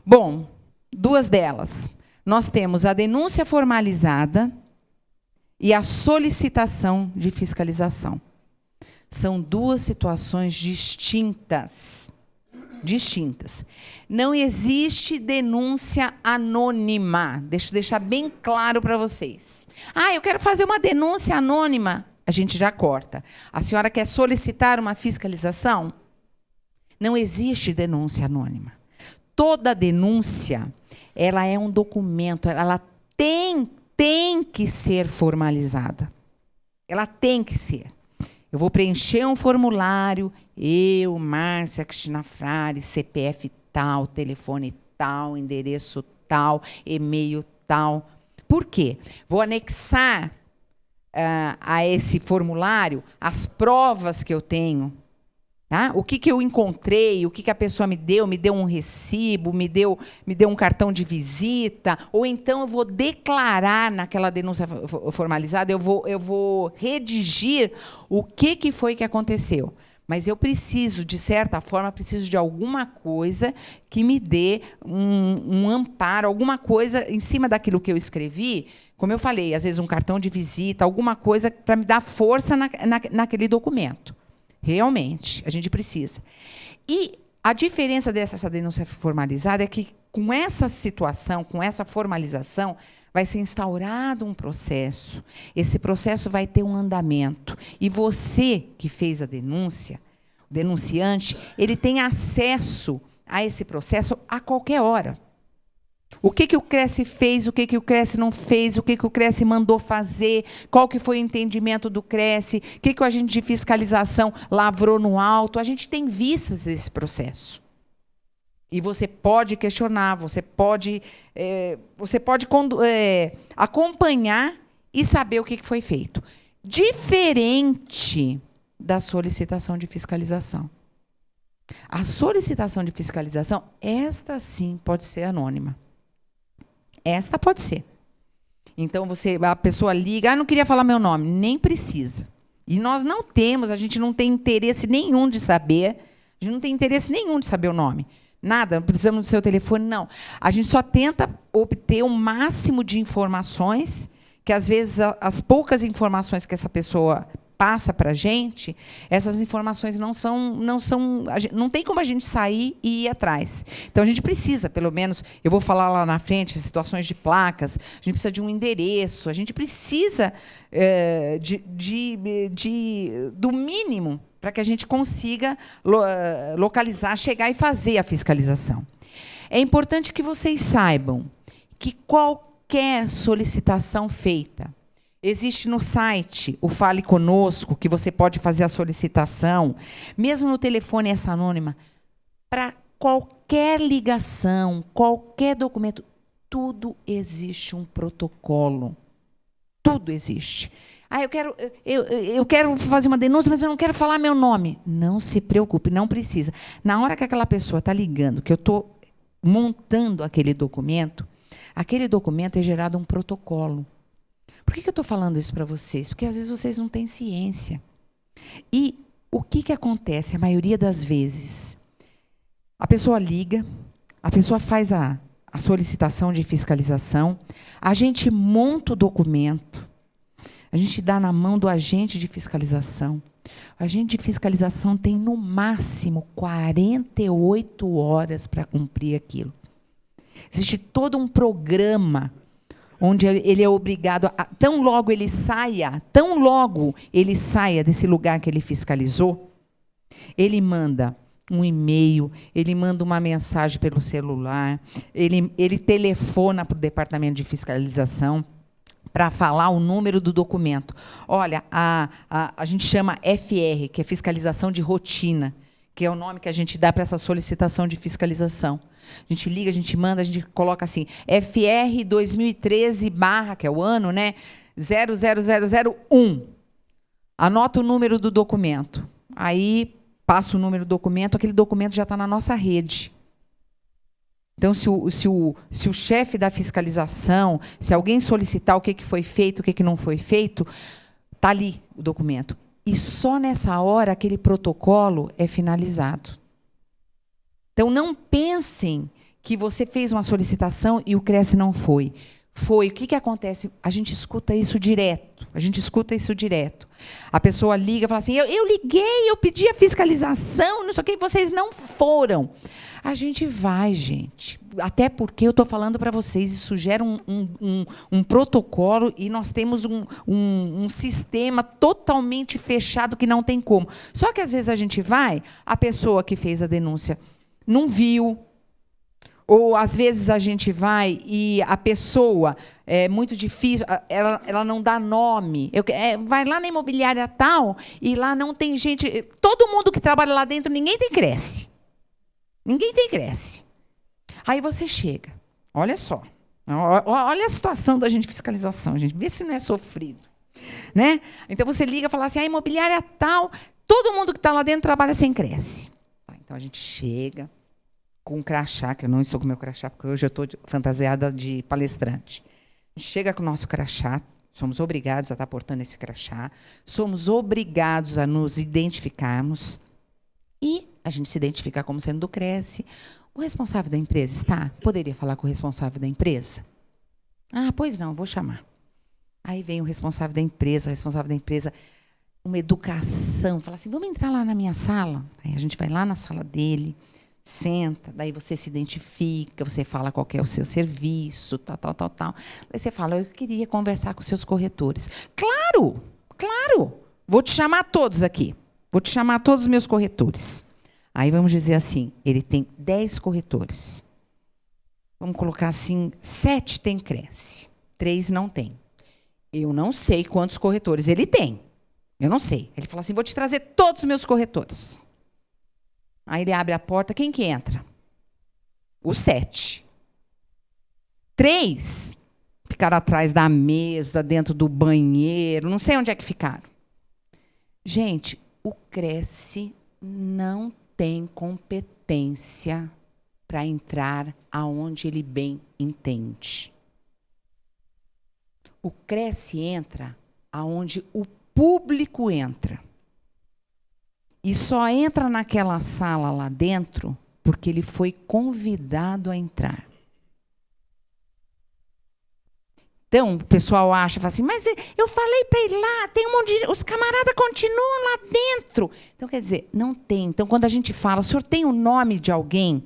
Bom, duas delas. Nós temos a denúncia formalizada e a solicitação de fiscalização. São duas situações distintas. Distintas. Não existe denúncia anônima. Deixa eu deixar bem claro para vocês. Eu quero fazer uma denúncia anônima. A gente já corta. A senhora quer solicitar uma fiscalização? Não existe denúncia anônima. Toda denúncia, ela é um documento, ela tem que ser formalizada. Ela tem que ser. Eu vou preencher um formulário, eu, Márcia Cristina Frade, CPF tal, telefone tal, endereço tal, e-mail tal. Por quê? Vou anexar a esse formulário as provas que eu tenho. Tá? O que eu encontrei, o que a pessoa me deu um recibo, me deu um cartão de visita, ou então eu vou declarar naquela denúncia formalizada, eu vou redigir o que foi que aconteceu. Mas eu preciso, de certa forma, de alguma coisa que me dê um amparo, alguma coisa em cima daquilo que eu escrevi, como eu falei, às vezes um cartão de visita, alguma coisa para me dar força naquele documento. Realmente, a gente precisa. E a diferença dessa denúncia formalizada é que, com essa situação, com essa formalização, vai ser instaurado um processo. Esse processo vai ter um andamento. E você que fez a denúncia, o denunciante, ele tem acesso a esse processo a qualquer hora. O que o Cresce fez, o que o Cresce não fez, o que o Cresce mandou fazer, qual que foi o entendimento do Cresce, o que o agente de fiscalização lavrou no auto. A gente tem vistas desse processo. E você pode questionar, você pode acompanhar e saber o que foi feito. Diferente da solicitação de fiscalização. A solicitação de fiscalização, esta sim pode ser anônima. Esta pode ser. Então, a pessoa liga, não queria falar meu nome. Nem precisa. E nós não temos, a gente não tem interesse nenhum de saber, a gente não tem interesse nenhum de saber o nome. Nada, não precisamos do seu telefone, não. A gente só tenta obter o máximo de informações, que às vezes as poucas informações que essa pessoa passa para a gente, essas informações não tem como a gente sair e ir atrás. Então, a gente precisa, pelo menos, eu vou falar lá na frente, situações de placas, a gente precisa de um endereço, a gente precisa do mínimo para que a gente consiga localizar, chegar e fazer a fiscalização. É importante que vocês saibam que qualquer solicitação feita, existe no site o Fale Conosco, que você pode fazer a solicitação, mesmo no telefone essa anônima, para qualquer ligação, qualquer documento, tudo existe um protocolo. Tudo existe. Eu quero fazer uma denúncia, mas eu não quero falar meu nome. Não se preocupe, não precisa. Na hora que aquela pessoa está ligando, que eu estou montando aquele documento é gerado um protocolo. Por que eu estou falando isso para vocês? Porque, às vezes, vocês não têm ciência. E o que acontece, a maioria das vezes? A pessoa liga, a pessoa faz a solicitação de fiscalização, a gente monta o documento, a gente dá na mão do agente de fiscalização. O agente de fiscalização tem, no máximo, 48 horas para cumprir aquilo. Existe todo um programa onde ele é obrigado, tão logo ele saia desse lugar que ele fiscalizou, ele manda um e-mail, ele manda uma mensagem pelo celular, ele telefona para o departamento de fiscalização para falar o número do documento. Olha, a gente chama FR, que é fiscalização de rotina, que é o nome que a gente dá para essa solicitação de fiscalização. A gente liga, a gente manda, a gente coloca assim, FR 2013, que é o ano, né? 00001. Anota o número do documento. Aí, passa o número do documento, aquele documento já está na nossa rede. Então, se o chefe da fiscalização, se alguém solicitar o que foi feito, o que não foi feito, está ali o documento. E só nessa hora aquele protocolo é finalizado. Então, não pensem que você fez uma solicitação e o CRES não foi. Foi. O que acontece? A gente escuta isso direto. A pessoa liga e fala assim, eu liguei, eu pedi a fiscalização, não sei o que, vocês não foram. A gente vai, gente. Até porque eu estou falando para vocês, isso gera um protocolo e nós temos um sistema totalmente fechado que não tem como. Só que, às vezes, a gente vai, a pessoa que fez a denúncia não viu, ou, às vezes, a gente vai e a pessoa, é muito difícil, ela não dá nome. Vai lá na imobiliária tal, e lá não tem gente... Todo mundo que trabalha lá dentro, ninguém tem Cresce. Ninguém tem Cresce. Aí você chega. Olha só. Olha a situação da agente de fiscalização, gente. Vê se não é sofrido. Né? Então, você liga e fala assim, a imobiliária tal, todo mundo que está lá dentro trabalha sem Cresce. Então, a gente chega com um crachá, que eu não estou com o meu crachá, porque hoje eu estou fantasiada de palestrante. A gente chega com o nosso crachá, somos obrigados a estar portando esse crachá, somos obrigados a nos identificarmos e a gente se identificar como sendo do Cresce. O responsável da empresa está? Poderia falar com o responsável da empresa? Ah, pois não, vou chamar. Aí vem o responsável da empresa, uma educação, fala assim, vamos entrar lá na minha sala? Aí a gente vai lá na sala dele, senta, daí você se identifica, você fala qual que é o seu serviço, tal. Daí você fala, eu queria conversar com os seus corretores. Claro! Vou te chamar todos aqui. Vou te chamar todos os meus corretores. Aí vamos dizer assim, ele tem 10 corretores. Vamos colocar assim, 7 tem Cresce, 3 não tem. Eu não sei quantos corretores ele tem. Eu não sei. Ele fala assim, vou te trazer todos os meus corretores. Aí ele abre a porta, quem que entra? Os 7. 3 ficaram atrás da mesa, dentro do banheiro, não sei onde é que ficaram. Gente, o Cresce não tem competência para entrar aonde ele bem entende. O Cresce entra aonde o público entra. E só entra naquela sala lá dentro porque ele foi convidado a entrar. Então, o pessoal acha, fala assim, mas eu falei para ir lá, tem um monte de... Os camaradas continuam lá dentro. Então, quer dizer, não tem. Então, quando a gente fala, o senhor tem o nome de alguém?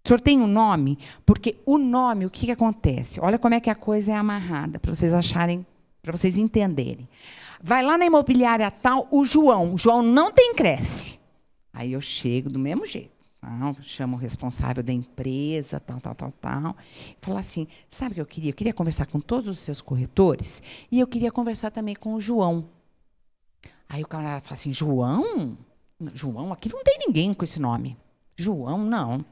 O senhor tem um nome? Porque o nome, o que acontece? Olha como é que a coisa é amarrada, para vocês acharem, para vocês entenderem. Vai lá na imobiliária tal, o João não tem Cresce. Aí eu chego do mesmo jeito. Chamo o responsável da empresa, tal. Falo assim, sabe o que eu queria? Eu queria conversar com todos os seus corretores e eu queria conversar também com o João. Aí o camarada fala assim, João? João? Aqui não tem ninguém com esse nome. João, não.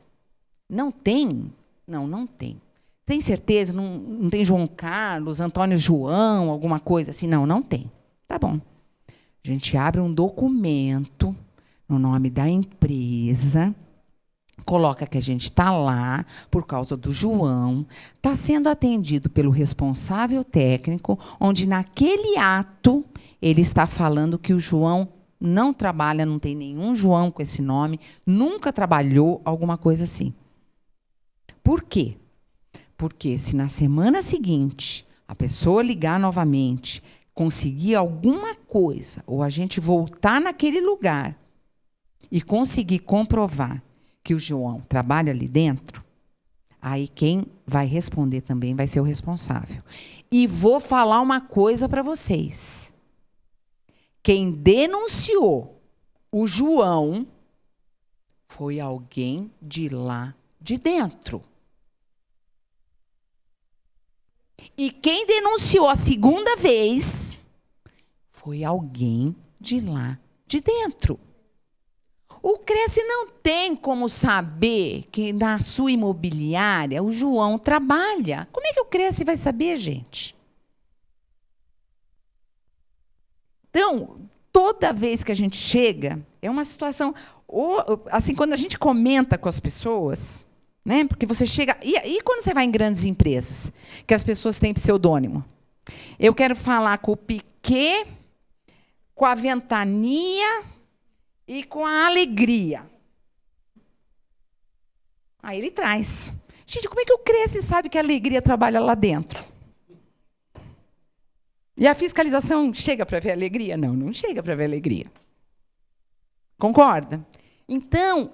Não tem? Não tem. Tem certeza? Não tem João Carlos, Antônio João, alguma coisa assim? Não tem. Tá bom. A gente abre um documento no nome da empresa, coloca que a gente está lá por causa do João, está sendo atendido pelo responsável técnico, onde naquele ato ele está falando que o João não trabalha, não tem nenhum João com esse nome, nunca trabalhou, alguma coisa assim. Por quê? Porque se na semana seguinte a pessoa ligar novamente, conseguir alguma coisa, ou a gente voltar naquele lugar e conseguir comprovar que o João trabalha ali dentro, Aí quem vai responder também vai ser o responsável. E vou falar uma coisa para vocês. Quem denunciou o João foi alguém de lá de dentro. E quem denunciou a segunda vez foi alguém de lá de dentro. O Cresce não tem como saber que na sua imobiliária o João trabalha. Como é que o Cresce vai saber, gente? Então, toda vez que a gente chega, é uma situação... Assim, quando a gente comenta com as pessoas, né? Porque você chega... E quando você vai em grandes empresas, que as pessoas têm pseudônimo? Eu quero falar com o Piquet, com a Ventania e com a Alegria. Aí ele traz. Gente, como é que o Cresce sabe que a Alegria trabalha lá dentro? E a fiscalização chega para ver a Alegria? Não, não chega para ver a Alegria. Concorda? Então,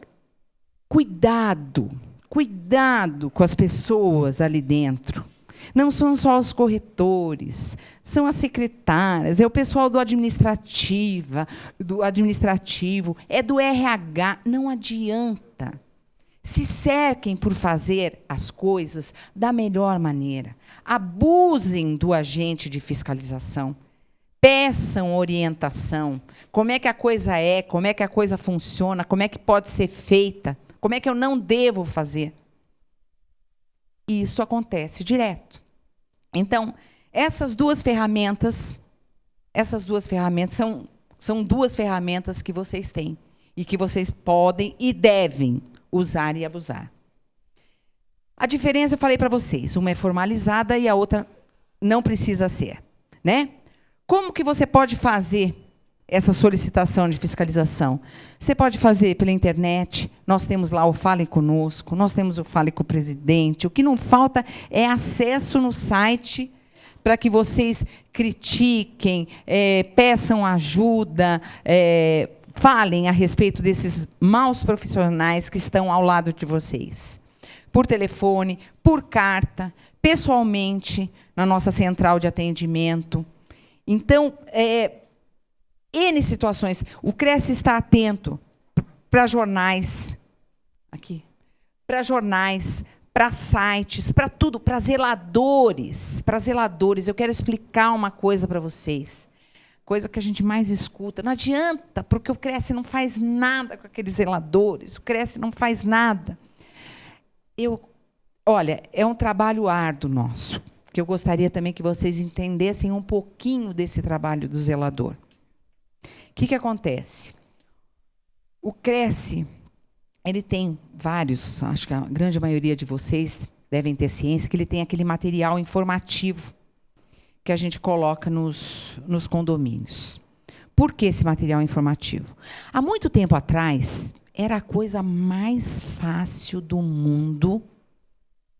cuidado com as pessoas ali dentro. Não são só os corretores, são as secretárias, é o pessoal do administrativo, é do RH. Não adianta. Se cerquem por fazer as coisas da melhor maneira. Abusem do agente de fiscalização. Peçam orientação. Como é que a coisa é, como é que a coisa funciona, como é que pode ser feita, como é que eu não devo fazer. Isso acontece direto. Então, essas duas ferramentas são duas ferramentas que vocês têm e que vocês podem e devem usar e abusar. A diferença, eu falei para vocês, uma é formalizada e a outra não precisa ser, né? Como que você pode fazer essa solicitação de fiscalização? Você pode fazer pela internet, nós temos lá o Fale Conosco, nós temos o Fale com o Presidente, o que não falta é acesso no site para que vocês critiquem, peçam ajuda, falem a respeito desses maus profissionais que estão ao lado de vocês. Por telefone, por carta, pessoalmente, na nossa central de atendimento. Então, N situações. O Cresce está atento para jornais, para jornais, para sites, para tudo, para zeladores. Eu quero explicar uma coisa para vocês. Coisa que a gente mais escuta. Não adianta, porque o Cresce não faz nada com aqueles zeladores. O Cresce não faz nada. Olha, é um trabalho árduo nosso, que eu gostaria também que vocês entendessem um pouquinho desse trabalho do zelador. O que acontece? O Cresce, ele tem vários, acho que a grande maioria de vocês devem ter ciência, que ele tem aquele material informativo que a gente coloca nos condomínios. Por que esse material informativo? Há muito tempo atrás, era a coisa mais fácil do mundo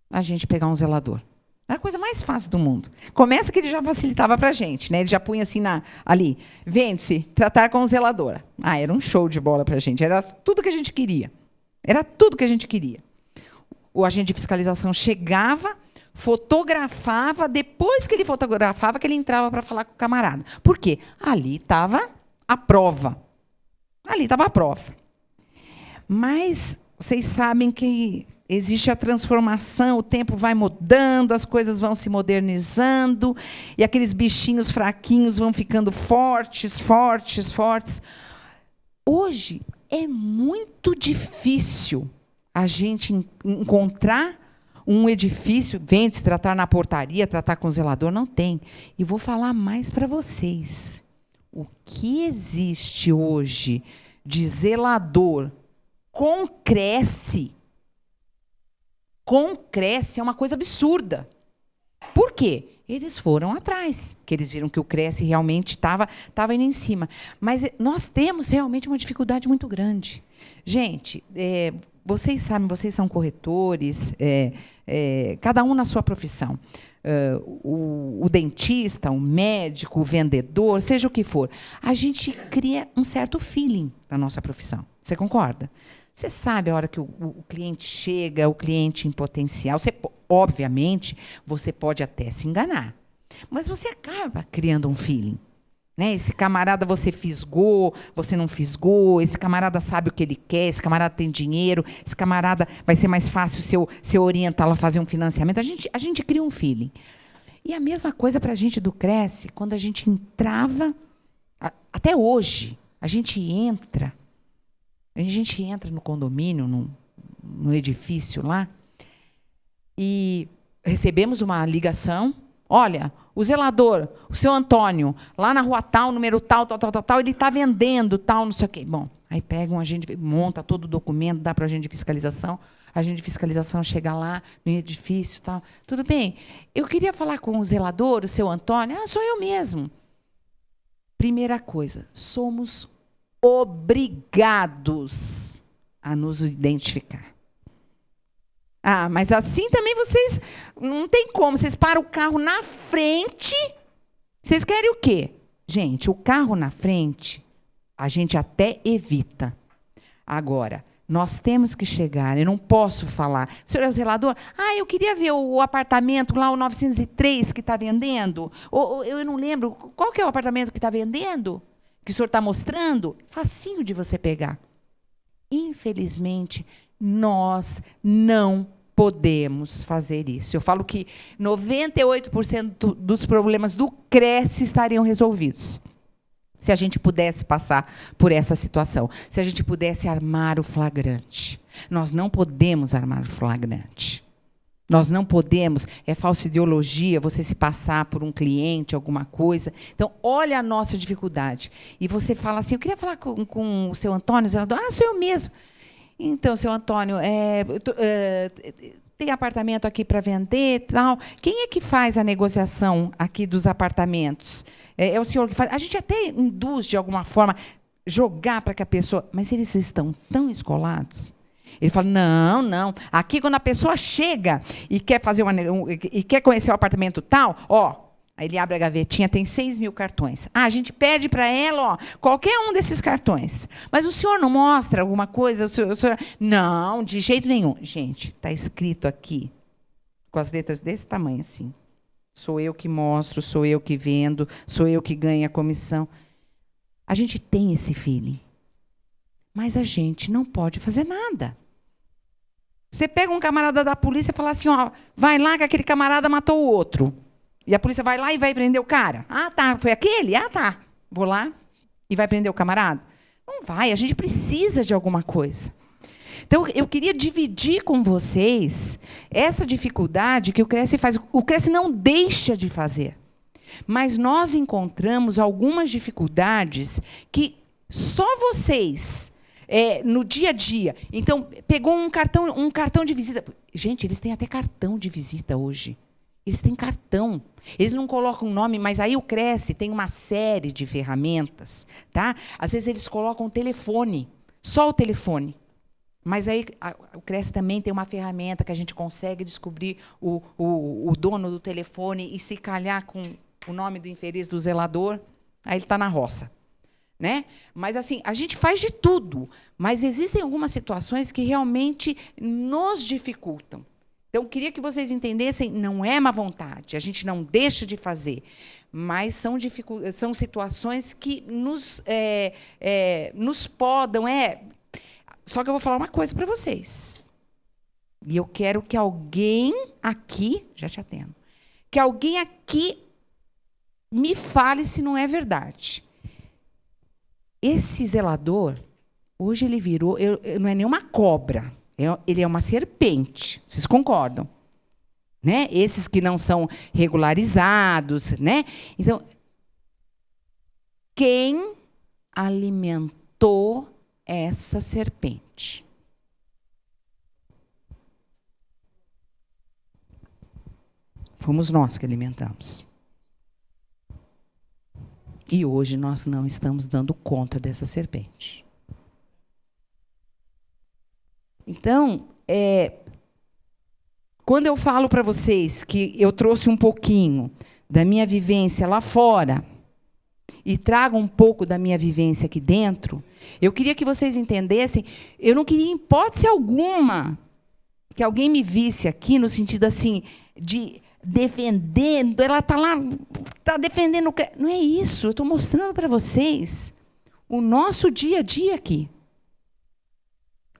a gente pegar um zelador. Era a coisa mais fácil do mundo. Começa que ele já facilitava para a gente, né? Ele já punha assim ali, vende-se, tratar com o zelador. Era um show de bola para a gente. Era tudo que a gente queria. Era tudo que a gente queria. O agente de fiscalização chegava, fotografava, depois que ele fotografava, que ele entrava para falar com o camarada. Por quê? Ali estava a prova. Ali estava a prova. Mas vocês sabem que existe a transformação, o tempo vai mudando, as coisas vão se modernizando, e aqueles bichinhos fraquinhos vão ficando fortes. Hoje é muito difícil a gente encontrar um edifício, vende-se, tratar na portaria, tratar com o zelador, não tem. E vou falar mais para vocês. O que existe hoje de zelador com Cresce é uma coisa absurda. Por quê? Eles foram atrás, que eles viram que o Cresce realmente estava indo em cima. Mas nós temos realmente uma dificuldade muito grande. Gente, vocês sabem, vocês são corretores, cada um na sua profissão. O dentista, o médico, o vendedor, seja o que for. A gente cria um certo feeling na nossa profissão. Você concorda? Você sabe a hora que o cliente chega, o cliente em potencial. Obviamente, você pode até se enganar. Mas você acaba criando um feeling. Né? Esse camarada você fisgou, você não fisgou, esse camarada sabe o que ele quer, esse camarada tem dinheiro, esse camarada vai ser mais fácil se eu orientá-lo a fazer um financiamento. A gente cria um feeling. E a mesma coisa para a gente do Cresce, quando a gente entrava, até hoje, a gente entra no condomínio, no edifício lá, e recebemos uma ligação. Olha, o zelador, o seu Antônio, lá na rua tal, número tal, ele está vendendo tal, não sei o quê. Bom, aí pega um agente, monta todo o documento, dá para o agente de fiscalização. A agente de fiscalização chega lá no edifício, tal. Tudo bem, eu queria falar com o zelador, o seu Antônio. Ah, sou eu mesmo. Primeira coisa, somos obrigados a nos identificar. Ah, mas assim também vocês... Não tem como. Vocês param o carro na frente. Vocês querem o quê? Gente, o carro na frente, a gente até evita. Agora, nós temos que chegar. Eu não posso falar. O senhor é o zelador? Ah, eu queria ver o apartamento lá, o 903, que está vendendo. Eu não lembro. Qual que é o apartamento que está vendendo? Que o senhor está mostrando? Facinho de você pegar. Infelizmente, nós não podemos fazer isso. Eu falo que 98% dos problemas do Cresce estariam resolvidos se a gente pudesse passar por essa situação, se a gente pudesse armar o flagrante. Nós não podemos armar o flagrante. Nós não podemos, é falsa ideologia você se passar por um cliente, alguma coisa. Então, olha a nossa dificuldade. E você fala assim, eu queria falar com o seu Antônio, zelador. Ah, sou eu mesmo. Então, seu Antônio, tem apartamento aqui para vender, tal. Quem é que faz a negociação aqui dos apartamentos? É o senhor que faz? A gente até induz, de alguma forma, jogar para que a pessoa... Mas eles estão tão escolados. Ele fala, não. Aqui, quando a pessoa chega e quer fazer e quer conhecer o apartamento tal, ó, aí ele abre a gavetinha, tem 6.000 cartões. Ah, a gente pede para ela, ó, qualquer um desses cartões. Mas o senhor não mostra alguma coisa? O senhor... Não, de jeito nenhum. Gente, está escrito aqui, com as letras desse tamanho assim. Sou eu que mostro, sou eu que vendo, sou eu que ganho a comissão. A gente tem esse feeling. Mas a gente não pode fazer nada. Você pega um camarada da polícia e fala assim, ó, vai lá que aquele camarada matou o outro. E a polícia vai lá e vai prender o cara. Ah, tá, foi aquele? Ah, tá. Vou lá e vai prender o camarada? Não vai, a gente precisa de alguma coisa. Então, eu queria dividir com vocês essa dificuldade que o Cresce faz. O Cresce não deixa de fazer. Mas nós encontramos algumas dificuldades que só vocês... no dia a dia. Então, pegou um cartão de visita. Gente, eles têm até cartão de visita hoje. Eles têm cartão. Eles não colocam nome, mas aí o Cresce tem uma série de ferramentas. Tá? Às vezes eles colocam o telefone, só o telefone. Mas aí o Cresce também tem uma ferramenta que a gente consegue descobrir o dono do telefone e se calhar com o nome do infeliz do zelador, aí ele está na roça. Né? Mas assim, a gente faz de tudo, mas existem algumas situações que realmente nos dificultam. Então, eu queria que vocês entendessem, não é má vontade, a gente não deixa de fazer, mas são situações que nos podam. Só que eu vou falar uma coisa para vocês. E eu quero que alguém aqui, já te atendo, que alguém aqui me fale se não é verdade. Esse zelador, hoje ele virou... não é nem uma cobra, ele é uma serpente. Vocês concordam? Né? Esses que não são regularizados. Né? Então, quem alimentou essa serpente? Fomos nós que alimentamos. E hoje nós não estamos dando conta dessa serpente. Então, quando eu falo para vocês que eu trouxe um pouquinho da minha vivência lá fora, e trago um pouco da minha vivência aqui dentro, eu queria que vocês entendessem, eu não queria, em hipótese alguma, que alguém me visse aqui no sentido assim de defender, ela está lá, está defendendo. Não é isso, eu estou mostrando para vocês o nosso dia a dia aqui.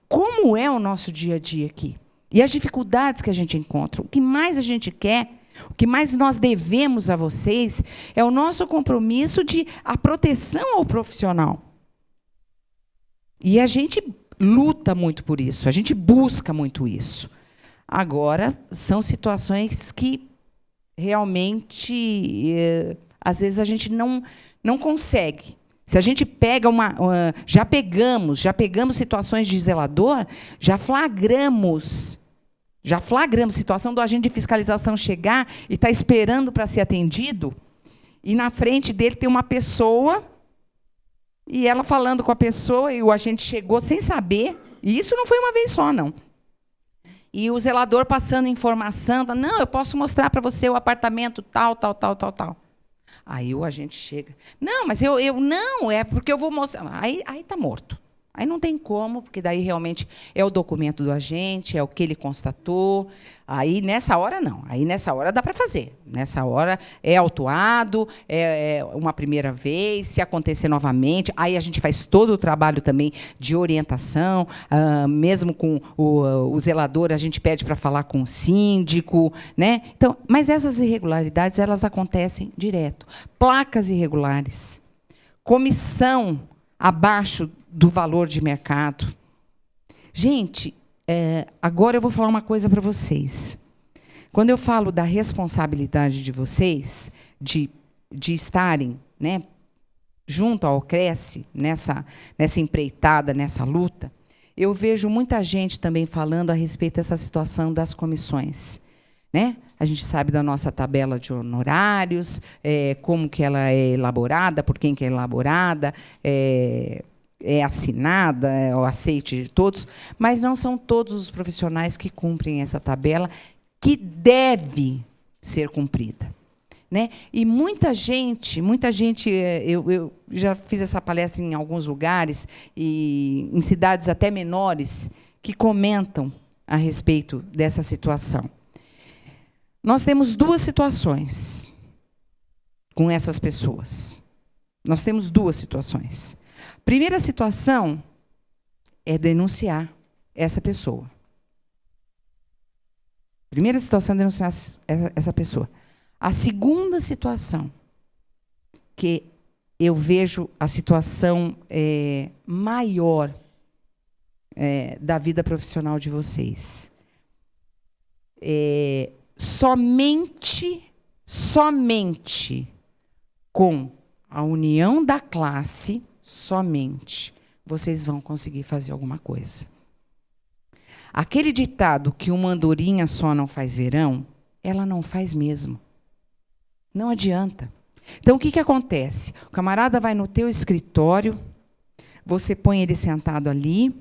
Como é o nosso dia a dia aqui? E as dificuldades que a gente encontra. O que mais a gente quer, o que mais nós devemos a vocês, é o nosso compromisso de a proteção ao profissional. E a gente luta muito por isso, a gente busca muito isso. Agora, são situações que realmente, às vezes, a gente não consegue. Se a gente pega já pegamos situações de zelador, já flagramos situação do agente de fiscalização chegar e estar esperando para ser atendido, e na frente dele tem uma pessoa, e ela falando com a pessoa, e o agente chegou sem saber, e isso não foi uma vez só, não. E o zelador passando informação, não, eu posso mostrar para você o apartamento tal. Aí o agente chega, não, mas eu não, é porque eu vou mostrar. Aí está morto. Aí não tem como, porque daí realmente é o documento do agente, é o que ele constatou. Aí, nessa hora, não. Aí, nessa hora, dá para fazer. Nessa hora, é autuado, é uma primeira vez, se acontecer novamente, aí a gente faz todo o trabalho também de orientação, mesmo com o zelador, a gente pede para falar com o síndico, né? Então, mas essas irregularidades, elas acontecem direto. Placas irregulares, comissão abaixo do valor de mercado. Gente, agora eu vou falar uma coisa para vocês. Quando eu falo da responsabilidade de vocês, de estarem, né, junto ao Cresce, nessa empreitada, nessa luta, eu vejo muita gente também falando a respeito dessa situação das comissões. Né? A gente sabe da nossa tabela de honorários, como que ela é elaborada, por quem que é elaborada, é assinada, é o aceite de todos, mas não são todos os profissionais que cumprem essa tabela, que deve ser cumprida. Né? E muita gente, eu já fiz essa palestra em alguns lugares, e em cidades até menores, que comentam a respeito dessa situação. Nós temos duas situações com essas pessoas. Nós temos duas situações. Primeira situação é denunciar essa pessoa. Primeira situação é denunciar essa pessoa. A segunda situação, que eu vejo a situação maior da vida profissional de vocês, somente com a união da classe, somente vocês vão conseguir fazer alguma coisa. Aquele ditado que uma andorinha só não faz verão, ela não faz mesmo. Não adianta. Então, o que acontece? O camarada vai no teu escritório, você põe ele sentado ali,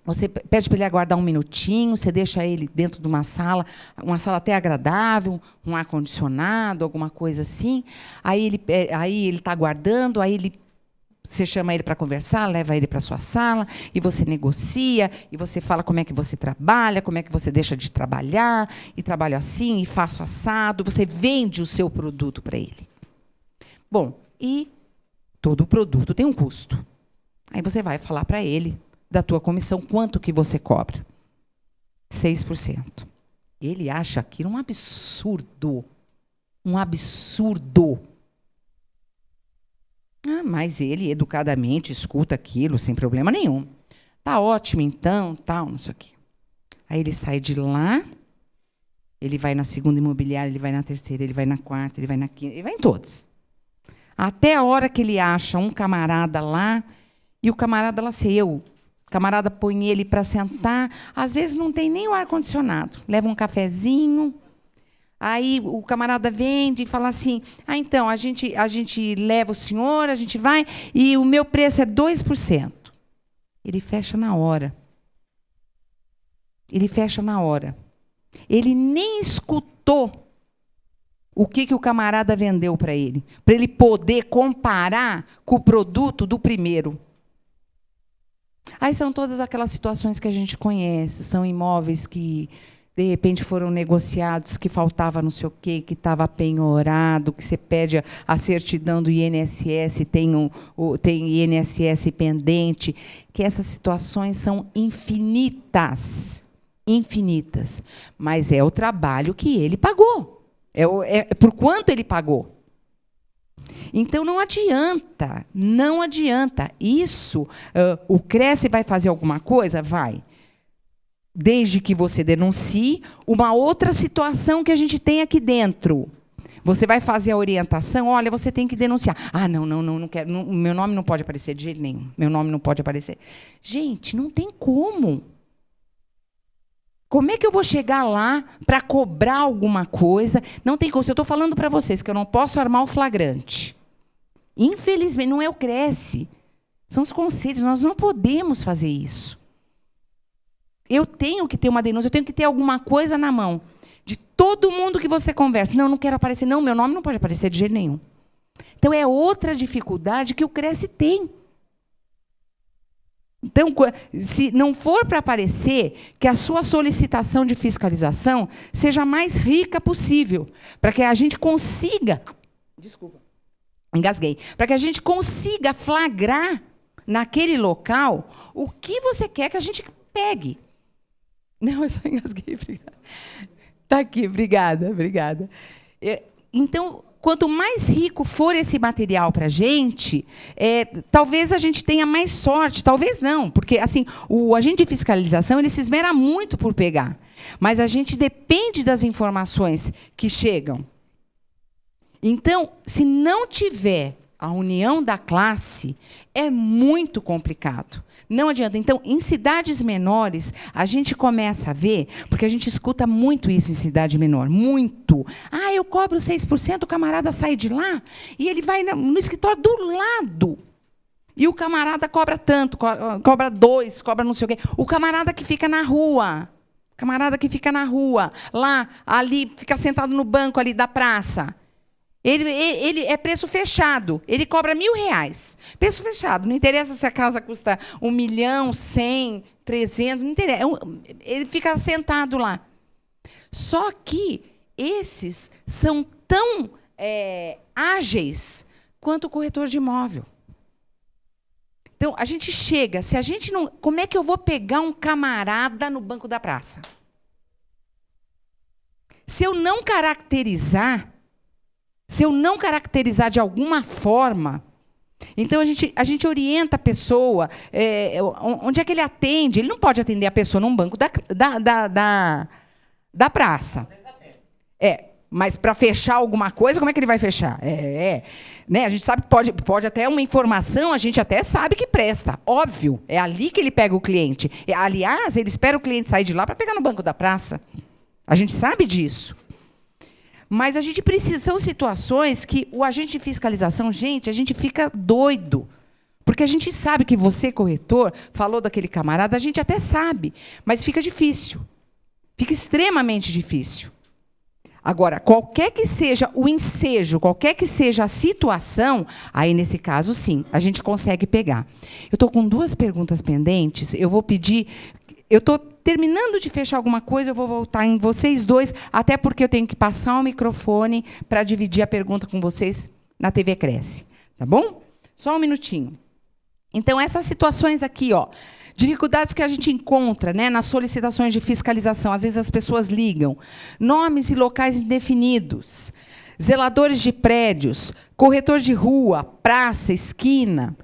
você pede para ele aguardar um minutinho, você deixa ele dentro de uma sala até agradável, um ar-condicionado, alguma coisa assim. Aí ele está aguardando, você chama ele para conversar, leva ele para a sua sala, e você negocia, e você fala como é que você trabalha, como é que você deixa de trabalhar, e trabalho assim, e faço assado. Você vende o seu produto para ele. Bom, e todo produto tem um custo. Aí você vai falar para ele, da tua comissão, quanto que você cobra? 6%. Ele acha aquilo um absurdo. Um absurdo. Mas ele, educadamente, escuta aquilo sem problema nenhum. Tá ótimo, então, tal, não sei o quê. Aí ele sai de lá, ele vai na segunda imobiliária, ele vai na terceira, ele vai na quarta, ele vai na quinta, ele vai em todas. Até a hora que ele acha um camarada lá, e o camarada lá sei eu. O camarada põe ele para sentar, às vezes não tem nem o ar-condicionado. Leva um cafezinho, aí o camarada vende e fala assim, então, a gente leva o senhor, a gente vai, e o meu preço é 2%. Ele fecha na hora. Ele fecha na hora. Ele nem escutou O que o camarada vendeu para ele poder comparar com o produto do primeiro. Aí são todas aquelas situações que a gente conhece, são imóveis que, de repente, foram negociados, que faltava não sei o quê, que estava penhorado, que você pede a certidão do INSS, tem INSS pendente, que essas situações são infinitas, infinitas. Mas é o trabalho que ele pagou, é por quanto ele pagou. Então, não adianta, não adianta. Isso, o Cresce vai fazer alguma coisa? Vai. Desde que você denuncie uma outra situação que a gente tem aqui dentro. Você vai fazer a orientação, olha, você tem que denunciar. Ah, não quero, meu nome não pode aparecer de jeito nenhum. Meu nome não pode aparecer. Gente, não tem como. Como é que eu vou chegar lá para cobrar alguma coisa? Não tem como. Se eu estou falando para vocês que eu não posso armar o flagrante, infelizmente, não é o Cresce. São os conselhos, nós não podemos fazer isso. Eu tenho que ter uma denúncia, eu tenho que ter alguma coisa na mão. De todo mundo que você conversa. Não quero aparecer. Não, meu nome não pode aparecer de jeito nenhum. Então, é outra dificuldade que o Cresce tem. Então, se não for para aparecer, que a sua solicitação de fiscalização seja a mais rica possível, para que a gente consiga... Desculpa, engasguei. Para que a gente consiga flagrar naquele local o que você quer que a gente pegue. Não, eu só engasguei, obrigada. Está aqui, obrigada. Então, quanto mais rico for esse material para a gente, talvez a gente tenha mais sorte, talvez não, porque assim, o agente de fiscalização ele se esmera muito por pegar, mas a gente depende das informações que chegam. Então, se não tiver a união da classe, é muito complicado. Não adianta. Então, em cidades menores, a gente começa a ver, porque a gente escuta muito isso em cidade menor, muito. Ah, eu cobro 6%, o camarada sai de lá e ele vai no escritório do lado. E o camarada cobra tanto, cobra 2, cobra não sei o quê. O camarada que fica na rua, lá, ali, fica sentado no banco ali da praça. Ele é preço fechado. Ele cobra R$1.000. Preço fechado. Não interessa se a casa custa 1 milhão, 100, 300, não interessa. Ele fica sentado lá. Só que esses são tão ágeis quanto o corretor de imóvel. Então, a gente chega, se a gente não... Como é que eu vou pegar um camarada no banco da praça? Se eu não caracterizar de alguma forma, então a gente orienta a pessoa, onde é que ele atende? Ele não pode atender a pessoa num banco da praça. Mas para fechar alguma coisa, como é que ele vai fechar? Né? A gente sabe que pode até uma informação, a gente até sabe que presta. Óbvio, é ali que ele pega o cliente. Aliás, ele espera o cliente sair de lá para pegar no banco da praça. A gente sabe disso. Mas a gente precisa, são situações que o agente de fiscalização, gente, a gente fica doido. Porque a gente sabe que você, corretor, falou daquele camarada, a gente até sabe, mas fica difícil. Fica extremamente difícil. Agora, qualquer que seja o ensejo, qualquer que seja a situação, aí, nesse caso, sim, a gente consegue pegar. Eu estou com 2 perguntas pendentes, eu vou pedir... Eu estou terminando de fechar alguma coisa, eu vou voltar em vocês 2, até porque eu tenho que passar o microfone para dividir a pergunta com vocês na TV Cresce. Tá bom? Só um minutinho. Então, essas situações aqui, dificuldades que a gente encontra, né, nas solicitações de fiscalização. Às vezes as pessoas ligam. Nomes e locais indefinidos. Zeladores de prédios. Corretor de rua, praça, esquina.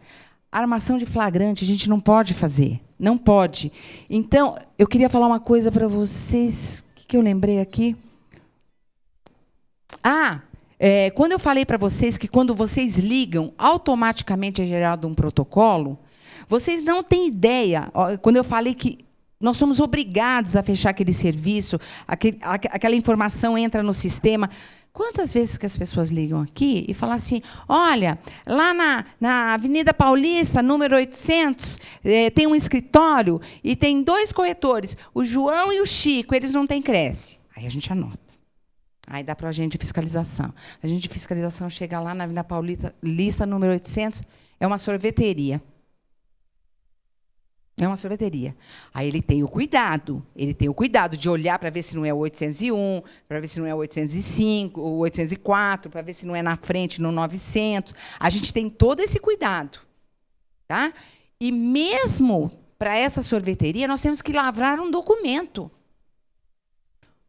Armação de flagrante, a gente não pode fazer. Não pode. Então, eu queria falar uma coisa para vocês. O que eu lembrei aqui? Quando eu falei para vocês que quando vocês ligam, automaticamente é gerado um protocolo, vocês não têm ideia. Quando eu falei que nós somos obrigados a fechar aquele serviço, aquela informação entra no sistema. Quantas vezes que as pessoas ligam aqui e falam assim, olha, lá na Avenida Paulista, número 800, tem um escritório e tem 2 corretores, o João e o Chico, eles não têm Cresce. Aí a gente anota. Aí dá para o agente de fiscalização. A agente de fiscalização chega lá na Avenida Paulista, lista número 800, é uma sorveteria. É uma sorveteria. Aí ele tem o cuidado de olhar para ver se não é o 801, para ver se não é o 805, o 804, para ver se não é na frente, no 900. A gente tem todo esse cuidado. Tá? E mesmo para essa sorveteria, nós temos que lavrar um documento.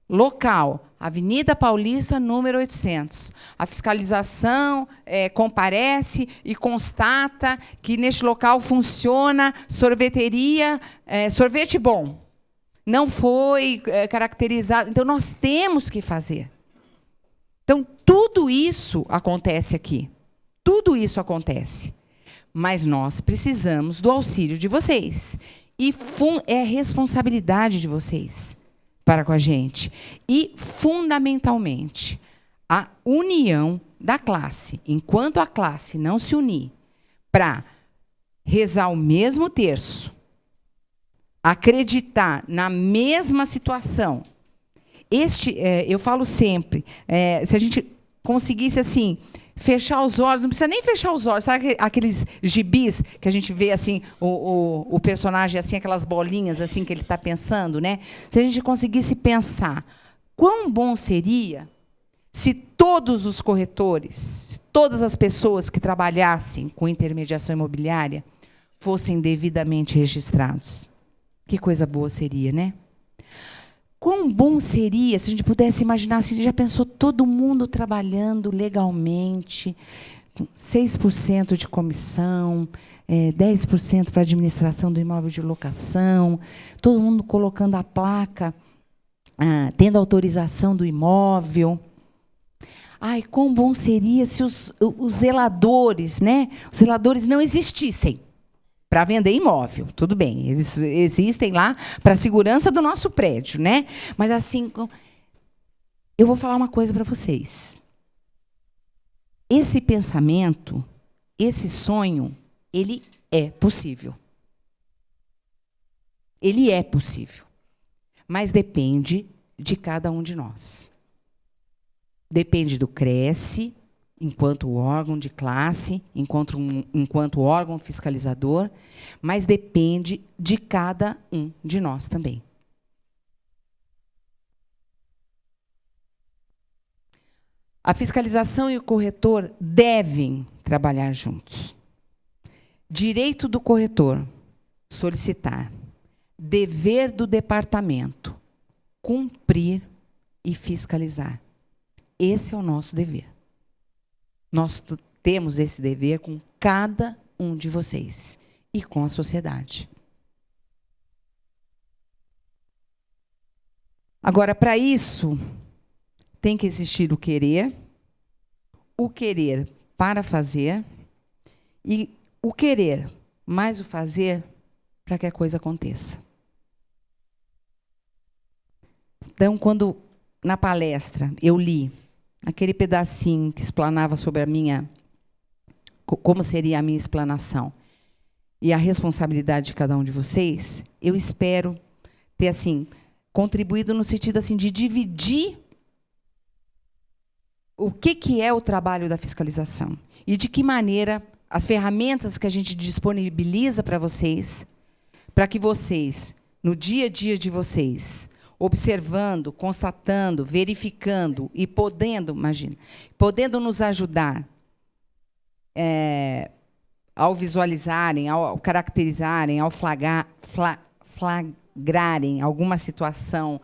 Local, Avenida Paulista, número 800. A fiscalização comparece e constata que neste local funciona sorveteria, sorvete bom. Não foi caracterizado. Então, nós temos que fazer. Então, tudo isso acontece aqui. Tudo isso acontece. Mas nós precisamos do auxílio de vocês. E é responsabilidade de vocês para com a gente. E, fundamentalmente, a união da classe. Enquanto a classe não se unir para rezar o mesmo terço, acreditar na mesma situação, eu falo sempre, se a gente conseguisse assim fechar os olhos, não precisa nem fechar os olhos, sabe aqueles gibis que a gente vê assim o personagem assim, aquelas bolinhas assim que ele está pensando, né? Se a gente conseguisse pensar, quão bom seria se todos os corretores, se todas as pessoas que trabalhassem com intermediação imobiliária fossem devidamente registrados. Que coisa boa seria, né? Quão bom seria se a gente pudesse imaginar, se já pensou todo mundo trabalhando legalmente, 6% de comissão, 10% para a administração do imóvel de locação, todo mundo colocando a placa, tendo autorização do imóvel. Ai, quão bom seria se os zeladores, né? Os zeladores não existissem para vender imóvel, tudo bem, eles existem lá para a segurança do nosso prédio, né? Mas assim, eu vou falar uma coisa para vocês. Esse pensamento, esse sonho, ele é possível. Ele é possível. Mas depende de cada um de nós. Depende do Cresce, enquanto órgão de classe, enquanto órgão fiscalizador, mas depende de cada um de nós também. A fiscalização e o corretor devem trabalhar juntos. Direito do corretor, solicitar. Dever do departamento, cumprir e fiscalizar. Esse é o nosso dever. Nós temos esse dever com cada um de vocês e com a sociedade. Agora, para isso, tem que existir o querer para fazer e o querer mais o fazer para que a coisa aconteça. Então, quando na palestra eu li aquele pedacinho que explanava sobre como seria a minha explanação e a responsabilidade de cada um de vocês, eu espero ter assim contribuído no sentido assim de dividir o que é o trabalho da fiscalização e de que maneira as ferramentas que a gente disponibiliza para vocês, para que vocês, no dia a dia de vocês, observando, constatando, verificando e podendo nos ajudar ao visualizarem, ao caracterizarem, ao flagrarem alguma situação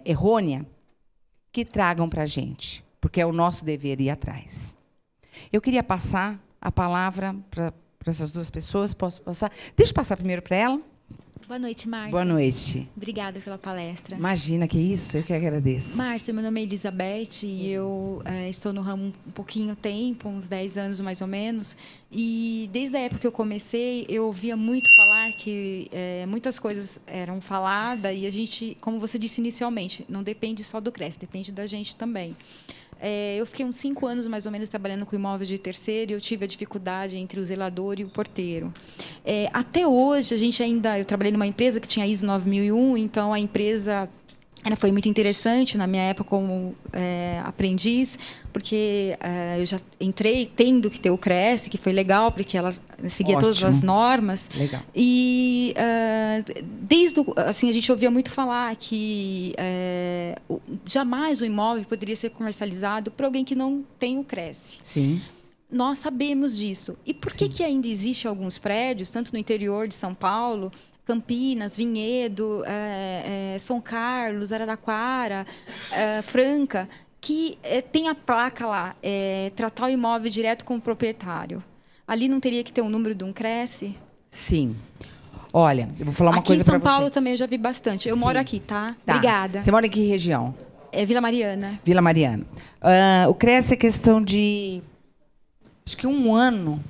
errônea, que tragam para a gente, porque é o nosso dever ir atrás. Eu queria passar a palavra para essas duas pessoas. Posso passar? Deixa eu passar primeiro para ela. Boa noite, Márcia. Boa noite. Obrigada pela palestra. Imagina, que isso, eu que agradeço. Márcia, meu nome é Elizabeth e eu estou no ramo um pouquinho tempo, uns 10 anos mais ou menos, e desde a época que eu comecei, eu ouvia muito falar que muitas coisas eram faladas e a gente, como você disse inicialmente, não depende só do Cresce, depende da gente também. Eu fiquei uns 5 anos, mais ou menos, trabalhando com imóveis de terceiro e eu tive a dificuldade entre o zelador e o porteiro. Até hoje, eu trabalhei numa empresa que tinha ISO 9001, então a empresa Foi muito interessante na minha época como aprendiz, porque eu já entrei tendo que ter o CRES, que foi legal, porque ela seguia todas as normas. Legal. E assim, a gente ouvia muito falar que jamais o imóvel poderia ser comercializado por alguém que não tem o CRES. Sim. Nós sabemos disso. E por que ainda existe alguns prédios, tanto no interior de São Paulo, Campinas, Vinhedo, São Carlos, Araraquara, Franca, que tem a placa lá, tratar o imóvel direto com o proprietário? Ali não teria que ter um número de um CRES? Sim. Olha, eu vou falar uma coisa para vocês. Aqui em São Paulo também eu já vi bastante. Eu moro aqui, tá? Obrigada. Você mora em que região? Vila Mariana. Vila Mariana. O CRES é questão de, acho que um ano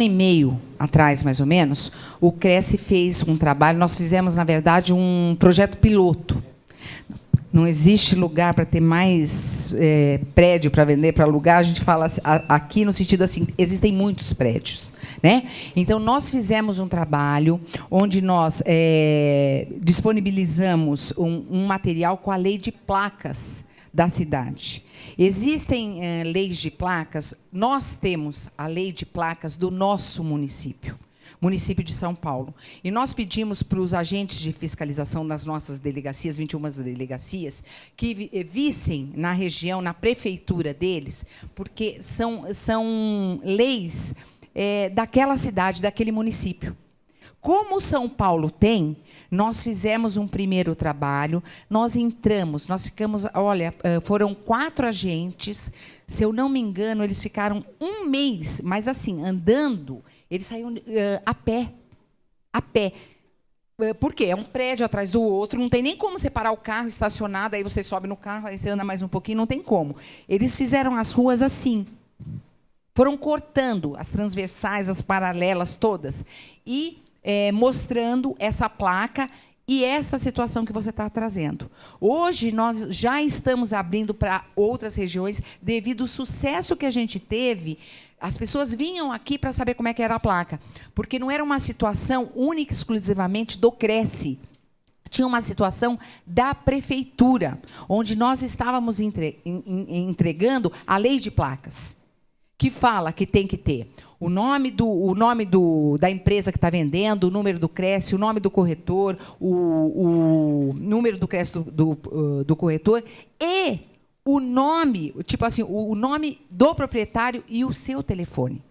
e meio atrás, mais ou menos, o CRES fez um trabalho. Nós fizemos, na verdade, um projeto piloto. Não existe lugar para ter mais prédio para vender, para alugar. A gente fala aqui no sentido assim, existem muitos prédios, né? Então, nós fizemos um trabalho onde nós disponibilizamos um material com a lei de placas da cidade. Existem leis de placas. Nós temos a lei de placas do nosso município de São Paulo. E nós pedimos para os agentes de fiscalização das nossas delegacias, 21 delegacias, que vissem na região, na prefeitura deles, porque são leis daquela cidade, daquele município. Como São Paulo tem, nós fizemos um primeiro trabalho, nós ficamos, olha, foram 4 agentes, se eu não me engano, eles ficaram um mês, mas assim, andando, eles saíam a pé. Por quê? É um prédio atrás do outro, não tem nem como separar o carro estacionado, aí você sobe no carro, aí você anda mais um pouquinho, não tem como. Eles fizeram as ruas assim. Foram cortando as transversais, as paralelas todas, e mostrando essa placa e essa situação que você está trazendo. Hoje, nós já estamos abrindo para outras regiões, devido ao sucesso que a gente teve. As pessoas vinham aqui para saber como é que era a placa, porque não era uma situação única e exclusivamente do CRES. Tinha uma situação da prefeitura, onde nós estávamos entregando a lei de placas, que fala que tem que ter o nome da empresa que está vendendo, o número do CRES, o nome do corretor, o número do CRES do corretor e o nome, tipo assim, o nome do proprietário e o seu telefone.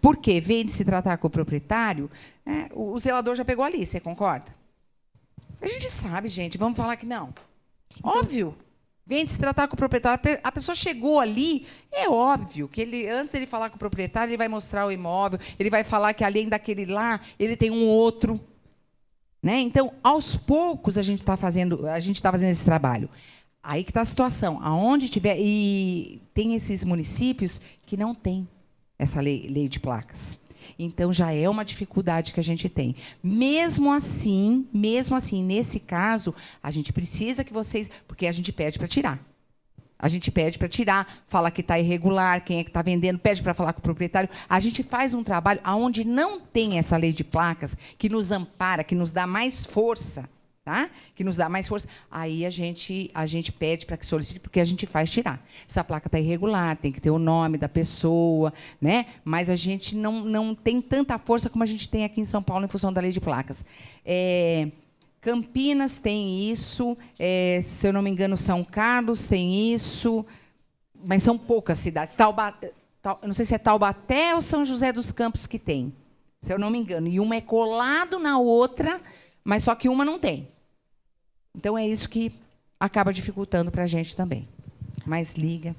Porque, vem de se tratar com o proprietário, o zelador já pegou ali, você concorda? A gente sabe, gente, vamos falar que não. Então, óbvio. Vem de se tratar com o proprietário. A pessoa chegou ali, é óbvio que antes dele falar com o proprietário, ele vai mostrar o imóvel, ele vai falar que além daquele lá, ele tem um outro. Né? Então, aos poucos, a gente está fazendo esse trabalho. Aí que está a situação. Aonde tiver. E tem esses municípios que não têm essa lei de placas. Então, já é uma dificuldade que a gente tem. Mesmo assim, nesse caso, a gente precisa que vocês... Porque a gente pede para tirar. A gente pede para tirar, fala que está irregular, quem é que está vendendo, pede para falar com o proprietário. A gente faz um trabalho onde não tem essa lei de placas, que nos ampara, que nos dá mais força, tá? Que nos dá mais força. Aí a gente pede para que solicite, porque a gente faz tirar. Se a placa está irregular, tem que ter o nome da pessoa, né? Mas a gente não tem tanta força como a gente tem aqui em São Paulo, em função da lei de placas. Campinas tem isso, se eu não me engano, São Carlos tem isso, mas são poucas cidades. Não sei se é Taubaté ou São José dos Campos que tem, se eu não me engano. E uma é colado na outra, mas só que uma não tem. Então, é isso que acaba dificultando para a gente também. Mas liga,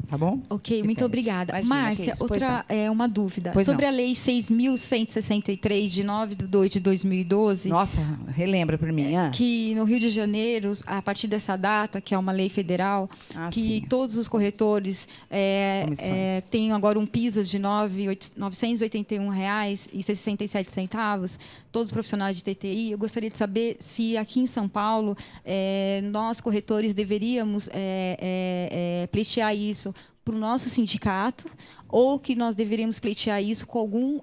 tá bom? Ok, muito obrigada. Imagina, Márcia, outra uma dúvida. Pois sobre não. a Lei 6.163, de 9/2 de 2012. Nossa, relembra para mim. Que no Rio de Janeiro, a partir dessa data, que é uma lei federal, que sim. todos os corretores têm agora um piso de R$ 981,67. Todos os profissionais de TTI. Eu gostaria de saber se aqui em São Paulo nós, corretores, deveríamos pleitear isso isso para o nosso sindicato ou que nós deveríamos pleitear isso com algum,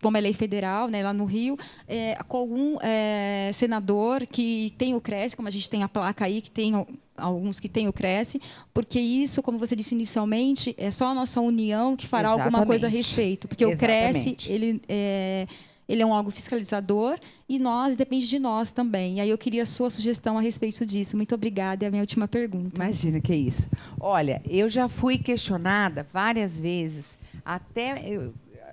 como é lei federal, né, lá no Rio, com algum senador que tem o Cresce, como a gente tem a placa aí, que tem alguns que têm o Cresce, porque isso, como você disse inicialmente, é só a nossa união que fará alguma coisa a respeito, porque o Cresce, ele é um órgão fiscalizador e depende de nós também. E aí eu queria a sua sugestão a respeito disso. Muito obrigada. É a minha última pergunta. Imagina, que isso. Olha, eu já fui questionada várias vezes,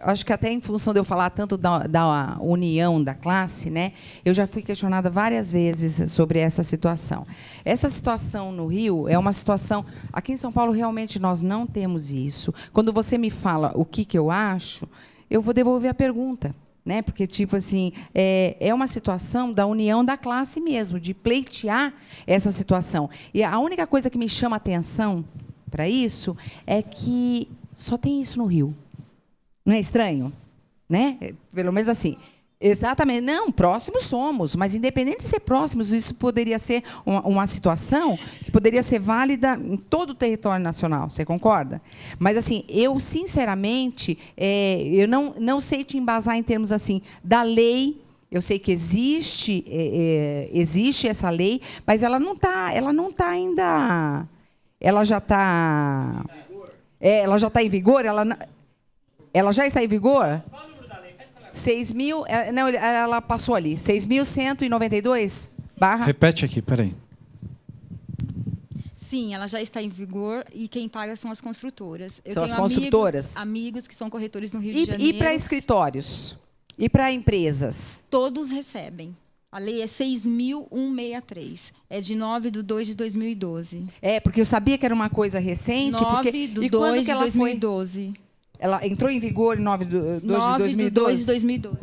acho que até em função de eu falar tanto da união da classe, né, eu já fui questionada várias vezes sobre essa situação. Essa situação no Rio é uma situação... Aqui em São Paulo, realmente, nós não temos isso. Quando você me fala o que eu acho, eu vou devolver a pergunta. Né? Porque, tipo assim, é uma situação da união da classe mesmo, de pleitear essa situação. E a única coisa que me chama a atenção para isso é que só tem isso no Rio. Não é estranho? Né? Pelo menos assim. Exatamente. Não, próximos somos, mas independente de ser próximos, isso poderia ser uma situação que poderia ser válida em todo o território nacional. Você concorda? Mas, assim, eu, sinceramente, eu não sei te embasar em termos assim da lei. Eu sei que existe essa lei, mas ela não tá ainda. Ela já está. Ela já está em vigor? Ela já está em vigor? 6.000, não, ela passou ali. 6.192 barra... Repete aqui, peraí. Sim, ela já está em vigor e quem paga são as construtoras. São as construtoras? Amigos que são corretores no Rio de Janeiro. E para escritórios? E para empresas? Todos recebem. A lei é 6.163. É de 9/2/2012. Porque eu sabia que era uma coisa recente. 9/2/2012. Ela entrou em vigor em 9/2/2012? 9/2/2012.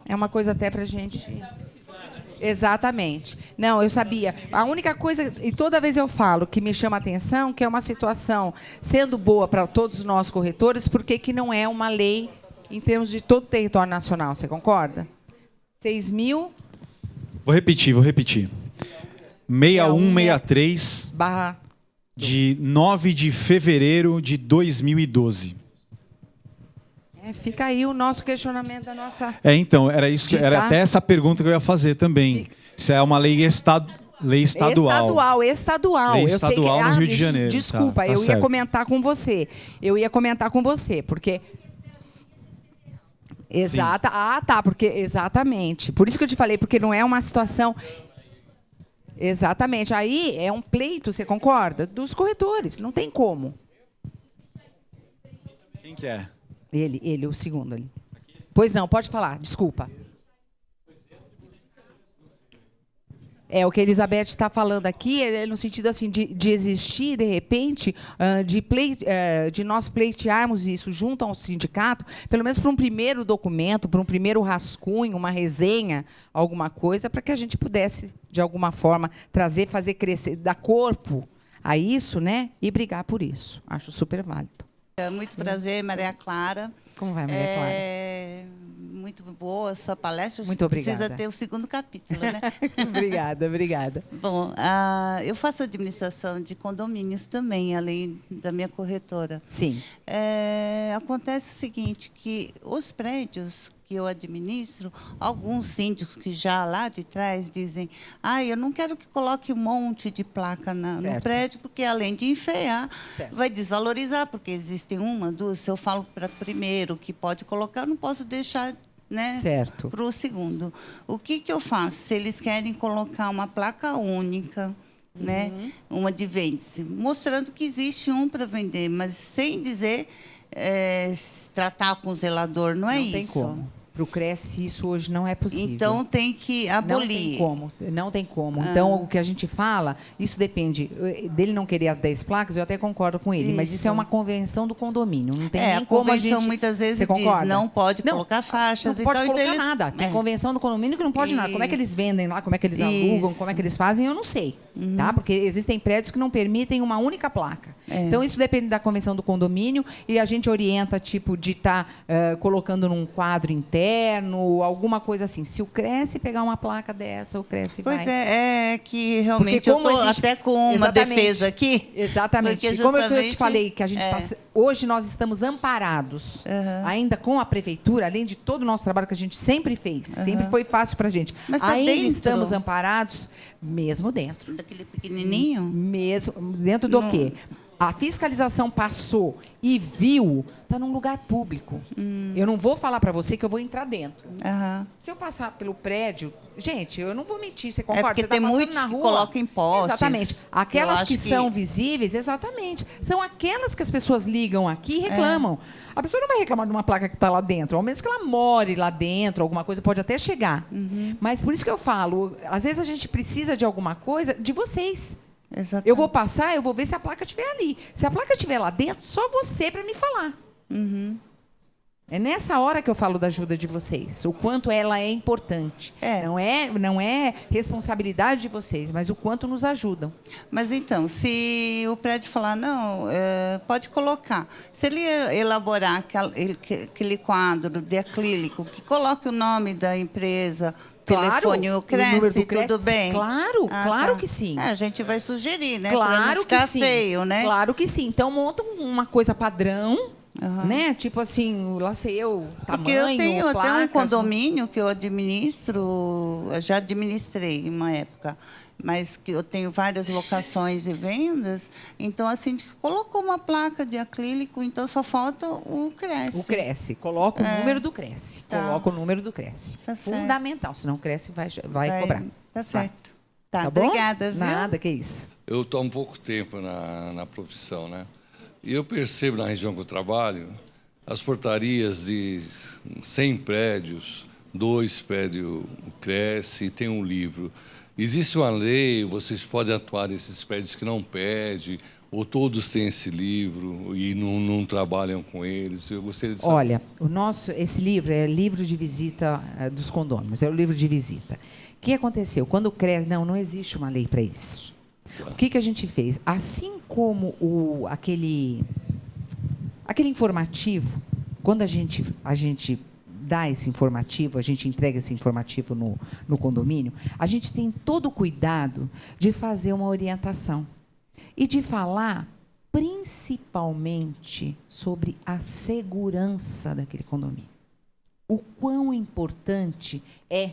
É uma coisa até para a gente... Exatamente. Não, eu sabia. A única coisa, e toda vez eu falo, que me chama a atenção, que é uma situação sendo boa para todos nós corretores, porque que não é uma lei em termos de todo o território nacional. Você concorda? 6.000... Vou repetir. 6163 barra de 9 de fevereiro de 2012. Fica aí o nosso questionamento da nossa... Então, era isso, era até essa pergunta que eu ia fazer também. Sim. Se é uma lei estadual. Estadual. Lei eu estadual sei que, no Rio de Janeiro. Desculpa, eu ia comentar com você. Porque... Exata. Sim. Ah, tá, porque... Exatamente. Por isso que eu te falei, porque não é uma situação... Exatamente. Aí é um pleito, você concorda? Dos corretores, não tem como. Quem que é? Ele, o segundo ali. Pois não, pode falar, desculpa. O que a Elizabeth está falando aqui é no sentido assim de existir, de repente, de nós pleitearmos isso junto ao sindicato, pelo menos para um primeiro documento, para um primeiro rascunho, uma resenha, alguma coisa, para que a gente pudesse, de alguma forma, fazer crescer, dar corpo a isso, né? E brigar por isso. Acho super válido. Muito prazer, Maria Clara. Como vai, Maria Clara? Muito boa a sua palestra. Muito obrigada. Precisa ter o segundo capítulo, né? Obrigada. Bom, eu faço administração de condomínios também, além da minha corretora. Sim. Acontece o seguinte, que os prédios que eu administro, alguns síndicos que já lá de trás dizem: eu não quero que coloque um monte de placa no prédio, porque além de enfeiar, vai desvalorizar, porque existem uma, duas. Se eu falo para primeiro que pode colocar, eu não posso deixar, né, para o segundo. O que eu faço? Se eles querem colocar uma placa única, né, uma de vende-se, mostrando que existe um para vender, mas sem dizer tratar com o zelador, não é isso. Não tem como. Para o Cresce, isso hoje não é possível. Então, tem que abolir. Não tem como. Então, o que a gente fala, isso depende dele não querer as 10 placas, eu até concordo com ele, mas isso é uma convenção do condomínio. Não tem nem como a gente... A convenção muitas vezes diz, não pode colocar faixas. Não pode colocar nada. Tem convenção do condomínio que não pode nada. Como é que eles vendem lá, como é que eles alugam, como é que eles fazem, eu não sei. Tá? Porque existem prédios que não permitem uma única placa. Então, isso depende da convenção do condomínio e a gente orienta, tipo, de estar colocando num quadro interno, alguma coisa assim. Se o Cresce pegar uma placa dessa, o Cresce vai... Pois é que realmente eu estou até com uma defesa aqui. Exatamente. Como eu te falei, que a gente hoje nós estamos amparados, ainda com a prefeitura, além de todo o nosso trabalho que a gente sempre fez. Sempre foi fácil para a gente. Mas tá ainda dentro. Estamos amparados, mesmo dentro. Daquele pequenininho? Mesmo. Dentro do quê? A fiscalização passou e viu, está num lugar público. Eu não vou falar para você que eu vou entrar dentro. Se eu passar pelo prédio... Gente, eu não vou mentir, você concorda? Porque você tem muitos que colocam em postes. Exatamente. Aquelas que são visíveis, exatamente. São aquelas que as pessoas ligam aqui e reclamam. A pessoa não vai reclamar de uma placa que está lá dentro, ao menos que ela more lá dentro, alguma coisa pode até chegar. Mas por isso que eu falo, às vezes a gente precisa de alguma coisa de vocês. Exatamente. Eu vou passar, eu vou ver se a placa estiver ali. Se a placa estiver lá dentro, só você para me falar. É nessa hora que eu falo da ajuda de vocês, o quanto ela é importante. Não é responsabilidade de vocês, mas o quanto nos ajudam. Mas então, se o prédio falar, não, pode colocar. Se ele elaborar aquele quadro de acrílico, que coloque o nome da empresa, telefone, o Cresce, tudo bem? Claro, claro que sim. A gente vai sugerir, né? Claro para não ficar que sim. feio, né? Claro que sim. Então, monta uma coisa padrão, né? Tipo assim, lá sei eu, tamanho, porque eu tenho placas, até um condomínio que eu administro, já administrei em uma época, mas que eu tenho várias locações e vendas, então a síndica colocou uma placa de acrílico, então só falta o Cresce. O Cresce, coloca o número do Cresce. Tá. Coloca o número do Cresce. Tá certo. Fundamental, senão o Cresce vai cobrar. Tá certo. Tá bom? Obrigada, viu? Nada, que isso. Eu estou há um pouco tempo na profissão, né? E eu percebo na região que eu trabalho, as portarias de 100 prédios, 2 prédios Cresce e tem um livro. Existe uma lei, vocês podem atuar nesses prédios que não pedem, ou todos têm esse livro e não trabalham com eles? Eu gostaria de saber. Olha, esse livro é livro de visita dos condôminos, é o livro de visita. O que aconteceu? Quando o Cresce... Não existe uma lei para isso. O que a gente fez? Assim como aquele informativo, quando a gente dá esse informativo, a gente entrega esse informativo no condomínio, a gente tem todo o cuidado de fazer uma orientação e de falar principalmente sobre a segurança daquele condomínio. O quão importante é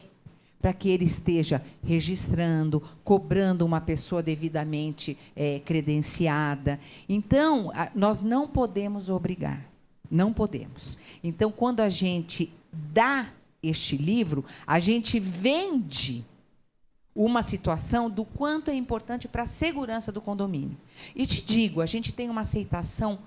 para que ele esteja registrando, cobrando uma pessoa devidamente credenciada. Então, nós não podemos obrigar. Não podemos. Então, quando a gente dá este livro, a gente vende uma situação do quanto é importante para a segurança do condomínio. E te digo, a gente tem uma aceitação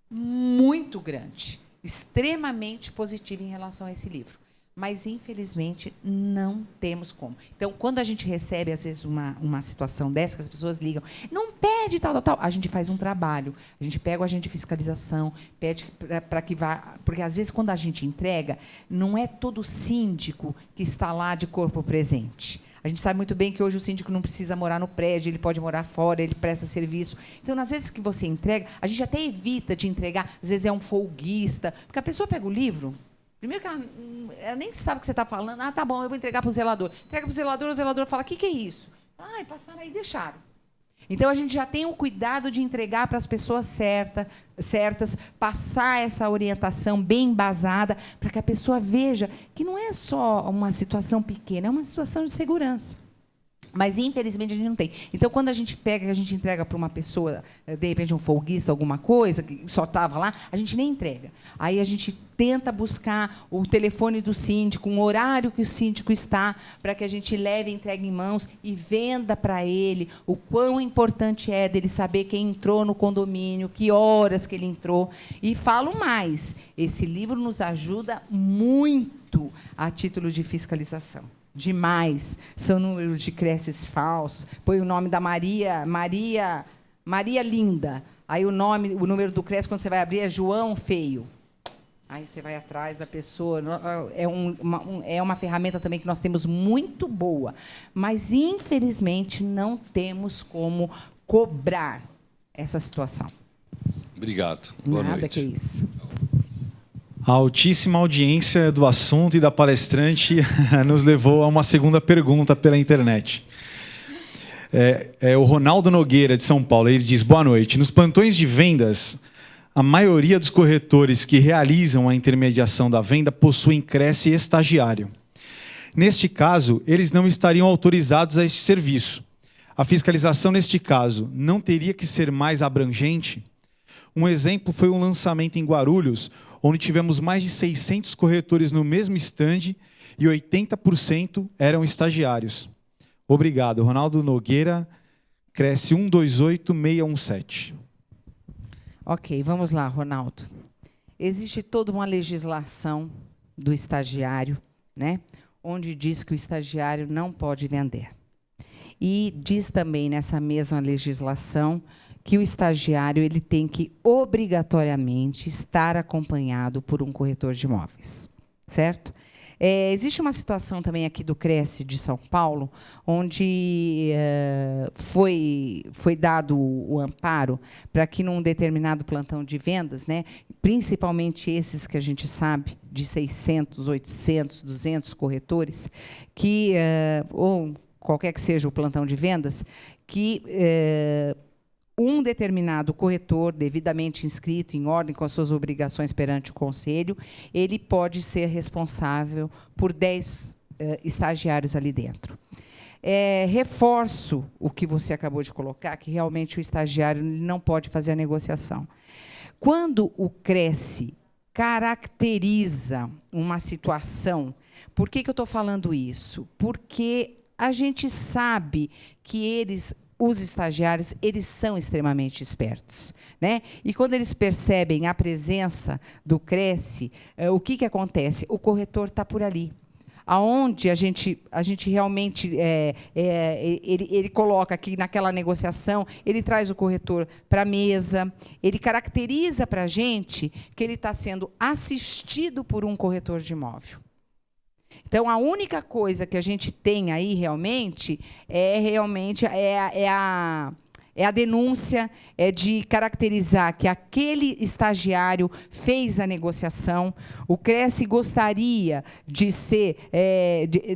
muito grande, extremamente positiva em relação a esse livro. Mas, infelizmente, não temos como. Então, quando a gente recebe, às vezes, uma situação dessa, que as pessoas ligam, não pede tal, a gente faz um trabalho. A gente pega o agente de fiscalização, pede para que vá... Porque, às vezes, quando a gente entrega, não é todo síndico que está lá de corpo presente. A gente sabe muito bem que hoje o síndico não precisa morar no prédio, ele pode morar fora, ele presta serviço. Então, às vezes que você entrega, a gente até evita de entregar, às vezes é um folguista, porque a pessoa pega o livro... Primeiro que ela nem sabe o que você está falando. Tá bom, eu vou entregar para o zelador. Entrega para o zelador fala, o que é isso? Passaram aí e deixaram. Então, a gente já tem o cuidado de entregar para as pessoas certas, passar essa orientação bem embasada, para que a pessoa veja que não é só uma situação pequena, é uma situação de segurança. Mas, infelizmente, a gente não tem. Então, quando a gente pega, a gente entrega para uma pessoa, de repente, um folguista, alguma coisa, que só estava lá, a gente nem entrega. Aí a gente tenta buscar o telefone do síndico, um horário que o síndico está, para que a gente leve, entregue em mãos e venda para ele o quão importante é dele saber quem entrou no condomínio, que horas que ele entrou. E falo mais, esse livro nos ajuda muito a título de fiscalização. Demais. São números de Cresces falsos. Põe o nome da Maria Linda. Aí o número do Cresce, quando você vai abrir, é João Feio. Aí você vai atrás da pessoa. É uma ferramenta também que nós temos muito boa, mas, infelizmente, não temos como cobrar essa situação. Obrigado. Boa noite. Nada que isso. A altíssima audiência do assunto e da palestrante nos levou a uma segunda pergunta pela internet. O Ronaldo Nogueira, de São Paulo, ele diz: boa noite. Nos plantões de vendas, a maioria dos corretores que realizam a intermediação da venda possuem CRESSE estagiário. Neste caso, eles não estariam autorizados a este serviço. A fiscalização, neste caso, não teria que ser mais abrangente? Um exemplo foi um lançamento em Guarulhos, onde tivemos mais de 600 corretores no mesmo stand e 80% eram estagiários. Obrigado. Ronaldo Nogueira, CRESSE 128617. Ok, vamos lá, Ronaldo. Existe toda uma legislação do estagiário, né, onde diz que o estagiário não pode vender. E diz também nessa mesma legislação que o estagiário ele tem que obrigatoriamente estar acompanhado por um corretor de imóveis, certo? Existe uma situação também aqui do CRESSE de São Paulo, onde foi dado o amparo para que, num determinado plantão de vendas, né, principalmente esses que a gente sabe, de 600, 800, 200 corretores, que, ou qualquer que seja o plantão de vendas, que um determinado corretor, devidamente inscrito, em ordem com as suas obrigações perante o Conselho, ele pode ser responsável por 10 estagiários ali dentro. Reforço o que você acabou de colocar, que realmente o estagiário não pode fazer a negociação. Quando o CRESSE caracteriza uma situação, por que eu estou falando isso? Porque a gente sabe que os estagiários, eles são extremamente espertos, né? E quando eles percebem a presença do CRESSE, o que acontece? O corretor está por ali. Aonde a gente realmente ele coloca aqui naquela negociação, ele traz o corretor para a mesa, ele caracteriza para a gente que ele está sendo assistido por um corretor de imóvel. Então, a única coisa que a gente tem aí realmente é a denúncia, de caracterizar que aquele estagiário fez a negociação. O CRESSE gostaria de ser,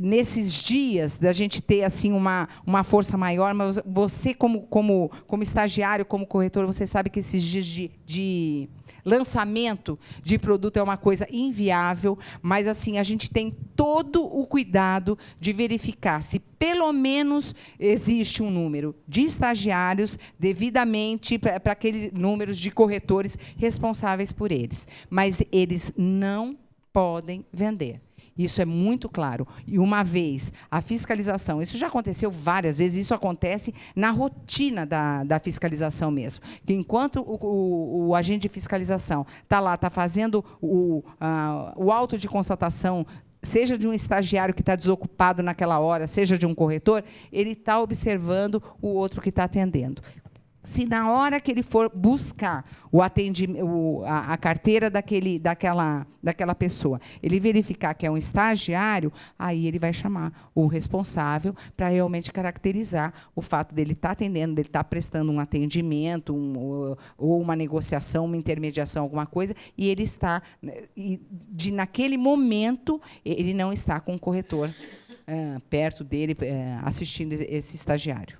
nesses dias, da gente ter assim, uma força maior, mas você, como estagiário, como corretor, você sabe que esses dias de lançamento de produto é uma coisa inviável, mas assim a gente tem todo o cuidado de verificar se pelo menos existe um número de estagiários devidamente para aqueles números de corretores responsáveis por eles. Mas eles não podem vender. Isso é muito claro. E uma vez a fiscalização, isso já aconteceu várias vezes, isso acontece na rotina da fiscalização mesmo. Que enquanto o agente de fiscalização está lá, está fazendo o auto de constatação, seja de um estagiário que está desocupado naquela hora, seja de um corretor, ele está observando o outro que está atendendo. Se na hora que ele for buscar a carteira daquela pessoa, ele verificar que é um estagiário, aí ele vai chamar o responsável para realmente caracterizar o fato dele estar atendendo, dele estar prestando um atendimento, ou uma negociação, uma intermediação, alguma coisa, e ele está, naquele momento, ele não está com o corretor perto dele, assistindo esse estagiário.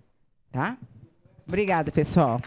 Tá? Obrigada, pessoal.